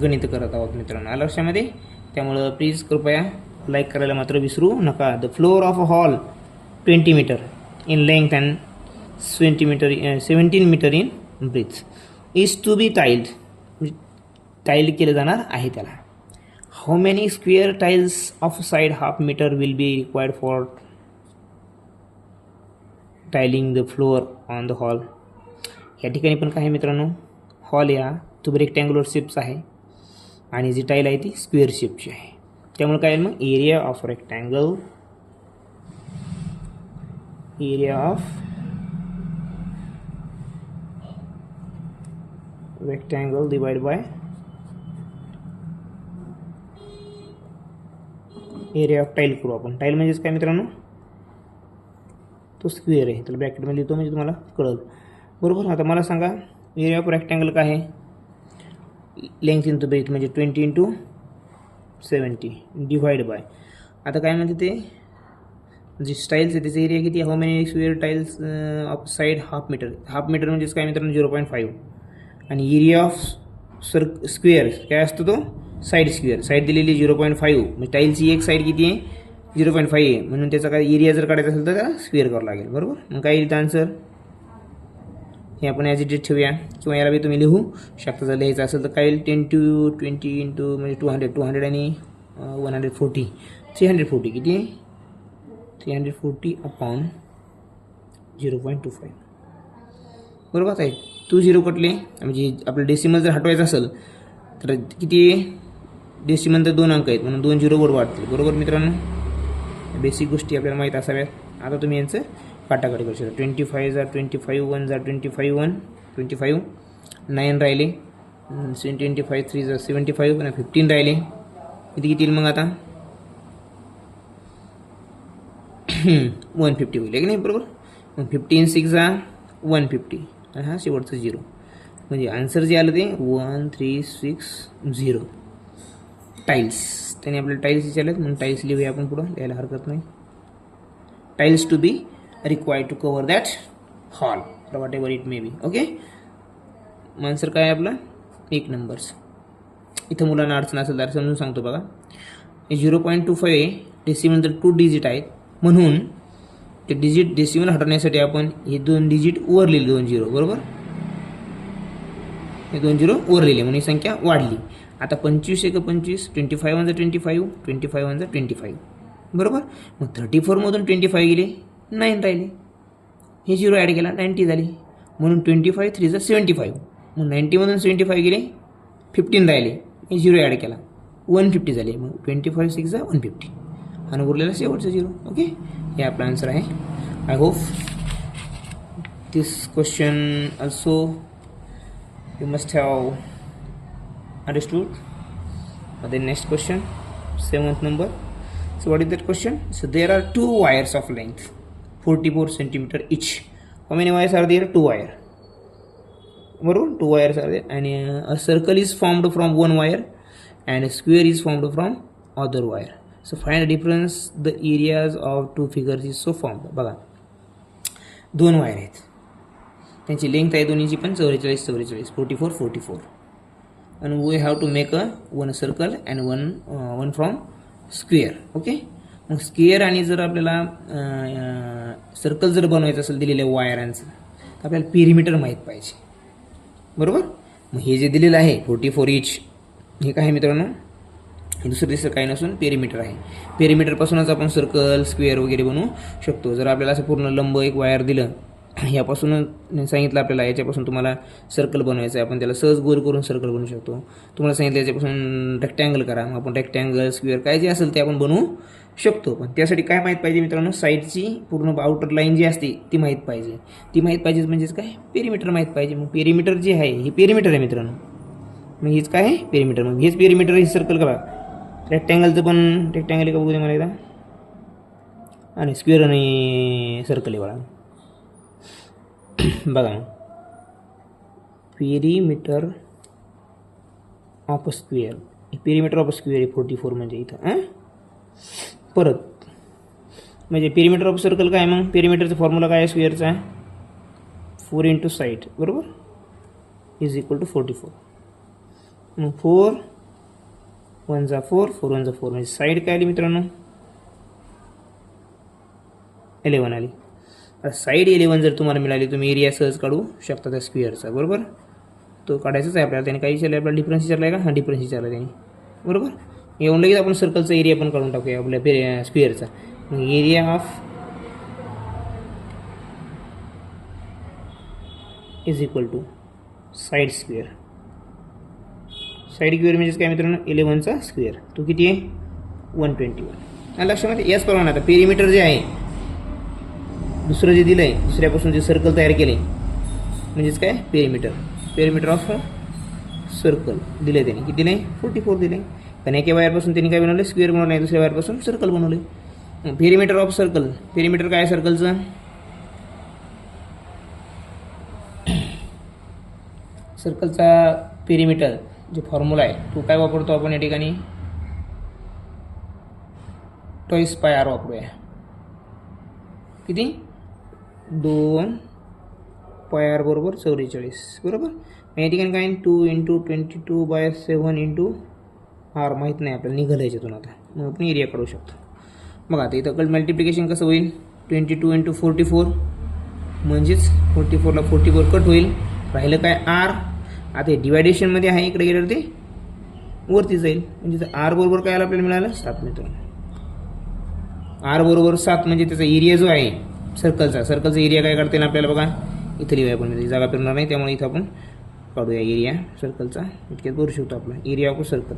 गणित करत आहोत मित्रांनो, आलं लक्षामध्ये. त्यामुळं प्लीज कृपया लाईक करायला मात्र विसरू नका. The floor of a hall 20 metre in length and 17 metre in breadth is to be tiled, tiled केलं जाणार आहे त्याला. How many square tiles of side half metre will be required for tiling the floor on the hall. या ठिकाणी पण काय आहे मित्रांनो, हॉल या तो रेक्टँग्युलर शेप्स आहे आणि जी टाईल आहे ती स्क्वेअर शेपची आहे. त्यामुळे काय मग area of rectangle, area of rectangle divide by area of tile करू आपण. टाईल म्हणजेच काय मित्रांनो, तो स्क्वेअर आहे, त्याला ब्रॅकेटमध्ये लिहितो म्हणजे तुम्हाला कळलं बरोबर. आता मला सांगा एरिया ऑफ रेक्टँगल काय आहे, लेंथ इंटू ब्रेथ म्हणजे 20 इंटू 70 डिवाइड बाय. आता काय म्हणते ते जी स्टाईल्स आहे त्याचा एरिया किती, how many square tiles of side half metre. Half metre म्हणजेच काय मित्रांनो 0.5 आणि एरिया ऑफ स्क्वेअर काय असतो तो साईड स्क्वेअर. साईड दिलेली 0.5 म्हणजे टाईलची एक साईड किती आहे 0.5 आहे, म्हणून त्याचा काय एरिया जर काढायचा असेल तर त्याला स्क्वेअर करावं लागेल बरोबर. मग काय येईल आन्सर, हे आपण ॲज इट इज ठेवूया किंवा याला बी तुम्ही लिहू शकता. जर लिहायचं असेल तर काय येईल 10 to 20 इंटू म्हणजे 200 आणि 140 340 किती 340 अपॉन 0.25 बरोबर आहे. 2 0 कटले म्हणजे आपलं डेसिमल जर हटवायचं असेल तर किती डेसिमल तर 2 अंक आहेत म्हणून 2 0 वर वाढतील बरोबर मित्रांनो. बेसिक गोष्टी आपल्याला माहीत असाव्यात. आता तुम्ही यांचं काटाकाटी करू शकता. 25 जा 25 1 जा 25 1 25 9 राहिले 25 3 जा 75 आणि 15 राहिले किती येतील मग आता 150 होईल की नाही बरोबर. मग 15 6 जा 150 आणि हा शेवटचं 0 म्हणजे आन्सर जे आलं ते 1360 टाईल्स. त्याने आपल्याला टाईल्स विचारलेत म्हणून टाईल्स लिहूया आपण पुढं, लिहायला हरकत नाही. Tiles to be required to cover that hall whatever it may be. Okay answer काय आहे आपला 1 नंबर्स. इथं मुलांना अडचण असेल तर समजून सांगतो बघा. 0.25 आहे, डेसिमल तर 2 डिजिट आहेत म्हणून ते डिजिट डेसिमल हटवण्यासाठी आपण हे 2 डिजिट वर लिहिले 2 0 बरोबर. हे 2 0 वर लिहिले म्हणून ही संख्या वाढली. आता 25 1 25 25 1 25 25 1 25 बरोबर. मग 34 मधून 25 गेले 9 राहिले, हे 0 ॲड केला 90 झाली म्हणून 25 3 जा 75. मग 90 मधून 75 गेले 15 राहिले, हे 0 ॲड केला 150 झाले. मग 25 6 जा 150 आणि उरलेला शेवटचं 0. ओके हे आपला आन्सर आहे. I hope this question also you must have understood. The next question, 7th number. So what is that question? So there are 2 wires of length 44 centimeter each. How many wires are there? 2 wire बरोबर. 2 wires are there and a circle is formed from 1 wire and a square is formed from other wire. So find the difference the areas of 2 figures is so formed. बघा 2 wire आहेत, त्यांची length आहे दोन्हीची पण 44 44 44 44 and we have to make a one circle and one from square. Okay मग square आणि जर आपल्याला सर्कल जर बनवायचं असेल दिलेल्या वायरांचं तर आपल्याला पेरिमीटर माहीत पाहिजे बरोबर. मग हे जे दिलेलं आहे 44 इच हे काय आहे मित्रांनो, हे दुसरं दिसतं काही नसून पेरिमीटर आहे. पेरिमीटरपासूनच आपण सर्कल स्क्वेअर वगैरे बनवू शकतो. जर आपल्याला असं पूर्ण लंब एक वायर दिलं यापासून सांगितलं आपल्याला याच्यापासून तुम्हाला सर्कल बनवायचं आहे, आपण त्याला सहज गोल करून सर्कल बनवू शकतो. तुम्हाला सांगितलं याच्यापासून रेक्टँगल करा, मग आपण रेक्टँगल स्क्वेअर काय जे असेल ते आपण बनवू शकतो. पण त्यासाठी काय माहीत पाहिजे मित्रांनो, साईडची पूर्ण आउटर लाईन जी असते ती माहीत पाहिजे. ती माहीत पाहिजे म्हणजेच काय पेरिमीटर माहीत पाहिजे. मग पेरिमीटर जे आहे हे पेरिमीटर आहे मित्रांनो. मग हेच काय आहे पेरिमीटर. मग हेच पेरिमीटर हे सर्कल करा. रेक्टँगलचं पण रेक्टँगल का बघू दे मला एकदा आणि स्क्वेअर आणि सर्कल आहे बघा. बघा perimeter of square, perimeter of square आहे 44 म्हणजे इथं परत म्हणजे पेरिमीटर ऑफ सर्कल काय. मग पेरिमीटरचा फॉर्म्युला काय आहे स्क्वेअरचा 4 इंटू साईड बरोबर इज इक्वल टू 44. मग 4 1 जा 4 4 1 जा 4 म्हणजे साईड काय आली मित्रांनो 11 आली. आता साईड 11 जर तुम्हाला मिळाली तुम्ही एरिया सहज काढू शकता त्या स्क्वेअरचा बरोबर. तो काढायचाच आहे आपल्याला. त्याने काही विचारलं आपल्याला डिफरन्स विचारला आहे का. हा डिफरन्स विचारला त्याने बरोबर. येऊन लगेच आपण सर्कलचा एरिया पण काढून टाकूया आपल्या स्क्वेअरचा. मग area of is equal to side square. Side square म्हणजेच काय मित्रांनो 11चा स्क्वेअर. तो किती आहे 121. आणि लक्षामध्ये याच प्रमाणे आता पेरिमीटर जे आहे दुसरं जे दिलं आहे दुसऱ्यापासून जे सर्कल तयार केले म्हणजेच काय पेरिमीटर ऑफ सर्कल दिले त्याने किती दिले 44 दिले. कारण एका वायरपासून त्यांनी काय बनवले स्क्वेअर बनवलं आहे दुसऱ्या वायरपासून सर्कल बनवले. पेरिमीटर ऑफ सर्कल पेरिमीटर काय आहे सर्कलचं सर्कलचा पेरिमीटर जो फॉर्म्युला आहे तो काय वापरतो आपण या ठिकाणी टॉईस पाय आर वापरूया. किती 2 पाय आर बरोबर 44 बरोबर. या ठिकाणी काय 2 इंटू 22/7 इंटू आर माहीत नाही आपल्याला निघालं याच्यातून. आता मग आपण एरिया काढू शकतो. मग आता इथं कल मल्टिप्लिकेशन कसं होईल 22 इंटू 44 म्हणजेच 44ला 44 कट होईल राहिलं काय आर. आता हे डिवायडेशनमध्ये आहे इकडे गेल्यावर ते वरती जाईल म्हणजे आर बरोबर काय आपल्याला मिळालं 7 मित्रांनो. आर बरोबर 7 म्हणजे त्याचा एरिया जो आहे सर्कलचा एरिया काय काढता येईल आपल्याला बघा. इथं लिहूया आपण म्हणजे जागा फिरणार नाही त्यामुळे इथं आपण काढूया एरिया सर्कलचा. इतक्यात करू शकतो आपला area of circle.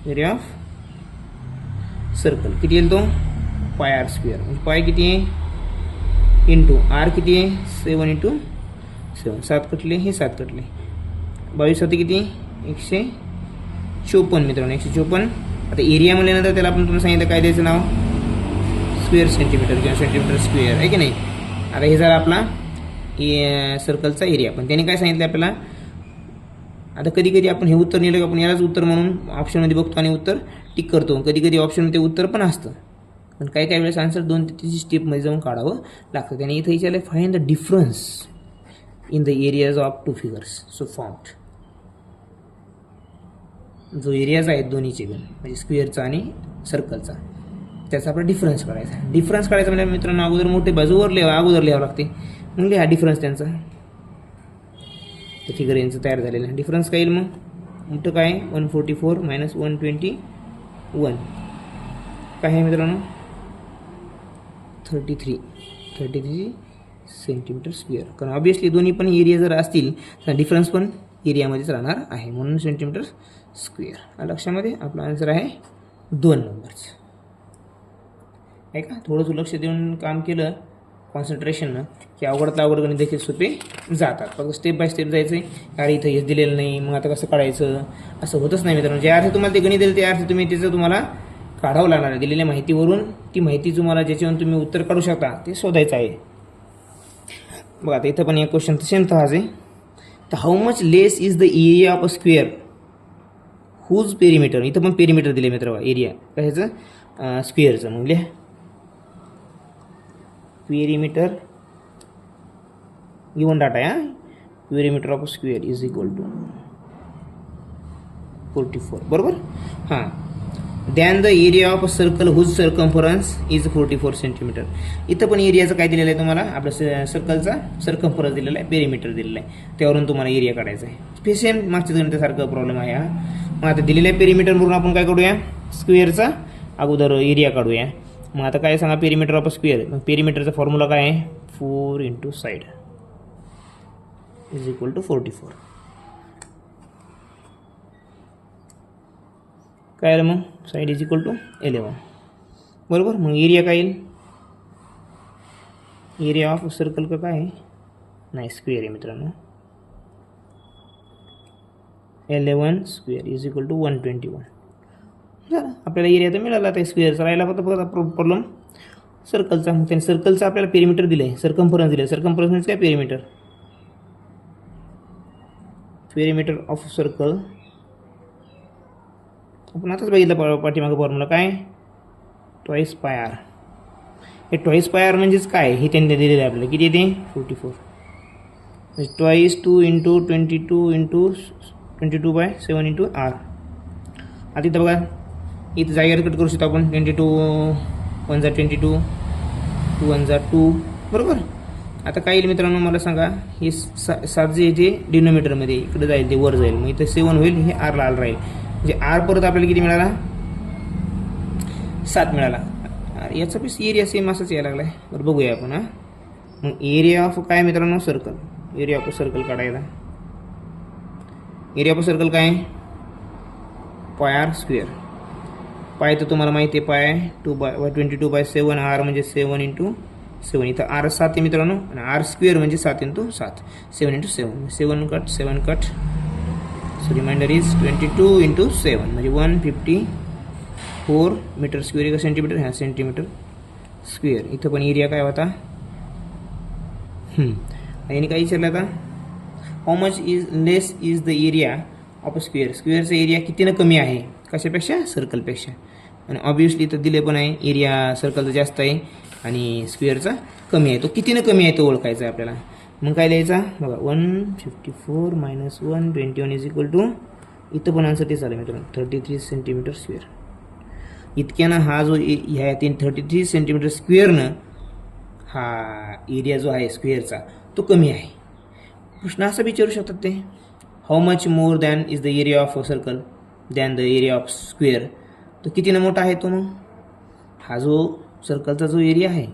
Area of circle किती येईल तो पाय आर स्क्वेअर. म्हणजे पाय किती आहे इंटू आर किती आहे 7 इंटू 7 7 कटले हे 7 कटले 22 7 किती 154 मित्रांनो 154. आता एरिया म्हणल्यानंतर त्याला आपण तुम्हाला सांगितलं काय द्यायचं नाव स्क्वेअर सेंटीमीटर किंवा सेंटीमीटर स्क्वेअर आहे की नाही. आता हे झाला आपला सर्कलचा एरिया. पण त्याने काय सांगितलं आपल्याला आता कधी कधी आपण हे उत्तर नेलं की आपण यालाच उत्तर म्हणून ऑप्शनमध्ये बघतो आणि उत्तर टिक करतो. कधी कधी ऑप्शनमध्ये उत्तर पण असतं पण काही काही वेळेस आन्सर 2 ते 3 स्टेपमध्ये जाऊन काढावं लागतं. त्याने इथं विचारलं find the difference in the areas of 2 figures. So found जो एरियाज आहेत दोन्हीचे म्हणजे स्क्वेअरचा आणि सर्कलचा त्याचा आपला डिफरन्स काढायचा. डिफरन्स काढायचा म्हणजे मित्रांनो अगोदर मोठे बाजूवर अगोदर लिहावं लागते म्हणजे हा डिफरन्स त्यांचा ते फिगर यांचं तयार झालेलं. डिफरन्स काय येईल मग मोठं काय 144 मायनस 121 काय आहे मित्रांनो 33 सेंटीमीटर स्क्वेअर. कारण ऑब्वियसली दोन्ही पण एरिया जर असतील तर डिफरन्स पण एरियामध्येच राहणार आहे म्हणून सेंटीमीटर स्क्वेअर. लक्षामध्ये आपला आन्सर आहे 2 नंबरचं आहे का. थोडंसं लक्ष देऊन काम केलं कॉन्सन्ट्रेशननं की अवघडातलं अवघड गणित देखील सोपे जातात. फक्त स्टेप बाय स्टेप जायचं आहे. अरे इथं हेच दिलेलं नाही मग आता कसं काढायचं असं होतच नाही मित्रांनो. ज्या अर्थी तुम्हाला ते गणित दिलं त्या अर्थी तुम्ही त्याचं तुम्हाला काढावं लागणार आहे. दिलेल्या माहितीवरून ती माहिती तुम्हाला ज्याच्यावरून तुम्ही उत्तर काढू शकता ते शोधायचं आहे. बघा आता इथं पण एक क्वेश्चन सेम तहाच आहे. तर how much less is the area of a square whose perimeter. इथं पण पेरिमीटर दिले मित्र एरिया कशाचं स्क्वेअरचं. मग लिहा पेरिमीटर गिवन डाटा आहे perimeter of square is equal to 44 बरोबर. हां than the area of a circle whose circumference is 44 centimetre. इथं पण एरियाचं काय दिलेलं आहे तुम्हाला आपल्या सर्कलचा सर्कम्फरन्स दिलेला आहे पेरिमीटर दिलेलं आहे त्यावरून तुम्हाला एरिया काढायचा आहे. सेम मागच्या गणितासारखा प्रॉब्लेम आहे हा. मग आता दिलेल्या पेरिमीटरवरून आपण काय काढूया स्क्वेअरचा अगोदर एरिया काढूया. मग आता काय सांगा पेरिमीटर ऑफ स्क्वेअर. मग पेरिमीटरचा फॉर्म्युला काय आहे 4 into side is equal to 44. काय आलं मग साईड इज इक्वल टू 11 बरोबर. मग एरिया काय येईल एरिया ऑफ सर्कल का काय आहे नाही स्क्वेअर आहे मित्रांनो 11 स्क्वेअर इज इक्वल टू 121. झालं आपल्याला एरिया तर मिळाला आता स्क्वेअरचा राहिला फक्त प्रॉब्लेम सर्कलचा. मग त्याने सर्कलचा आपल्याला पेरिमीटर दिलं आहे सर्कम्फरन्स दिलं आहे. सर्कम्फरन्स म्हणजे काय पेरिमीटर ऑफ सर्कल आपण आताच बघितलं पाठीमागं फॉर्म्युला काय ट्वाईस पाय आर. हे ट्वाईस पाय आर म्हणजेच काय हे त्यांनी दिलेलं आहे आपल्याला. किती येते 44. म्हणजे twice 2 into 22 into 22/7 into R. आता इथं बघा इथं जागेवर कट करू शकतो आपण. 22 1 जा 22 2 1 जा 2 बरोबर. आता काय येईल मित्रांनो मला सांगा. हे 7 जे इथे डिनोमिनेटरमध्ये इकडे जाईल ते वर जाईल. मग इथं 7 होईल. हे आर लाल राहील. म्हणजे आर परत आपल्याला किती मिळाला 7 मिळाला. याचा पीस एरिया सेम असंच यायला लागला आहे. बरं बघूया आपण. हां मग एरिया ऑफ काय मित्रांनो सर्कल. एरिया ऑफ सर्कल काढायला. एरिया ऑफ सर्कल काय पाय आर स्क्वेअर. पाय तर तुम्हाला माहिती आहे पाय 22/7 आर म्हणजे 7 इंटू 7. इथं आर 7 आहे मित्रांनो आणि आर स्क्वेअर म्हणजे 7 into 7 7 into 7 7 cut. So remainder is 22 into 7 म्हणजे 154 मीटर स्क्वेअर का सेंटीमीटर. ह्या सेंटीमीटर स्क्वेअर. इथं पण एरिया काय होता याने काय विचारलं आता. How much is less is the area of a square. स्क्वेअरचा एरिया कितीनं कमी आहे कशापेक्षा सर्कलपेक्षा. आणि ऑब्वियसली इथं दिले पण आहे एरिया सर्कलचा जास्त आहे आणि स्क्वेअरचा कमी आहे. तो कितीनं कमी आहे तो ओळखायचा आहे आपल्याला. मग काय लिहायचा बघा 154 - 121 इज इक्वल टू. इथं पण आन्सर तेच आलं मित्रांनो 33 सेंटीमीटर स्क्वेअर. इतक्यानं हा जो ह्या 33 सेंटीमीटर स्क्वेअरनं हा एरिया जो आहे स्क्वेअरचा तो कमी आहे. प्रश्न असा विचारू शकतात ते how much more than is the area of a circle than the area of square. तो कितीनं मोठा आहे तो. मग हा जो सर्कलचा जो एरिया आहे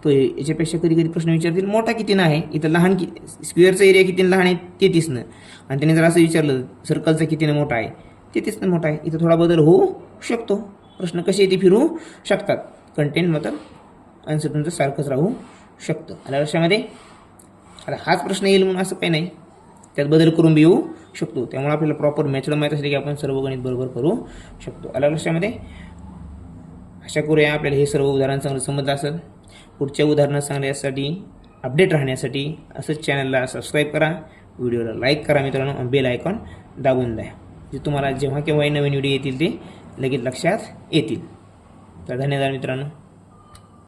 तो याच्यापेक्षा कधी कधी प्रश्न विचारतील मोठा कितीनं आहे. इथं लहान स्क्वेअरचा एरिया कितीनं लहान आहे 33नं. आणि त्याने जर असं विचारलं सर्कलचा कितीनं मोठा आहे 33नं मोठा आहे. इथं थोडा बदल होऊ शकतो. प्रश्न कसे येते फिरू शकतात. कंटेंट मतलब आन्सर तुमचं सारखंच राहू शकतं. आल्या लक्षामध्ये. आता हाच प्रश्न येईल म्हणून असं काही नाही. त्यात बदल करून बी येऊ शकतो. त्यामुळे आपल्याला प्रॉपर मेथड माहीत असले की आपण सर्व गणित बरोबर करू शकतो. आल्या लक्षामध्ये. आशा करूया आपल्याला हे सर्व उदाहरण चांगलं समजलं असेल. पुढच्या उदाहरणं सांगण्यासाठी अपडेट राहण्यासाठी असंच चॅनलला सबस्क्राईब करा. व्हिडिओला लाईक करा मित्रांनो आणि बेल आयकॉन दाबून द्या. जे तुम्हाला जेव्हा केव्हाही नवीन व्हिडिओ येतील ते लगेच लक्षात येतील. तर धन्यवाद मित्रांनो.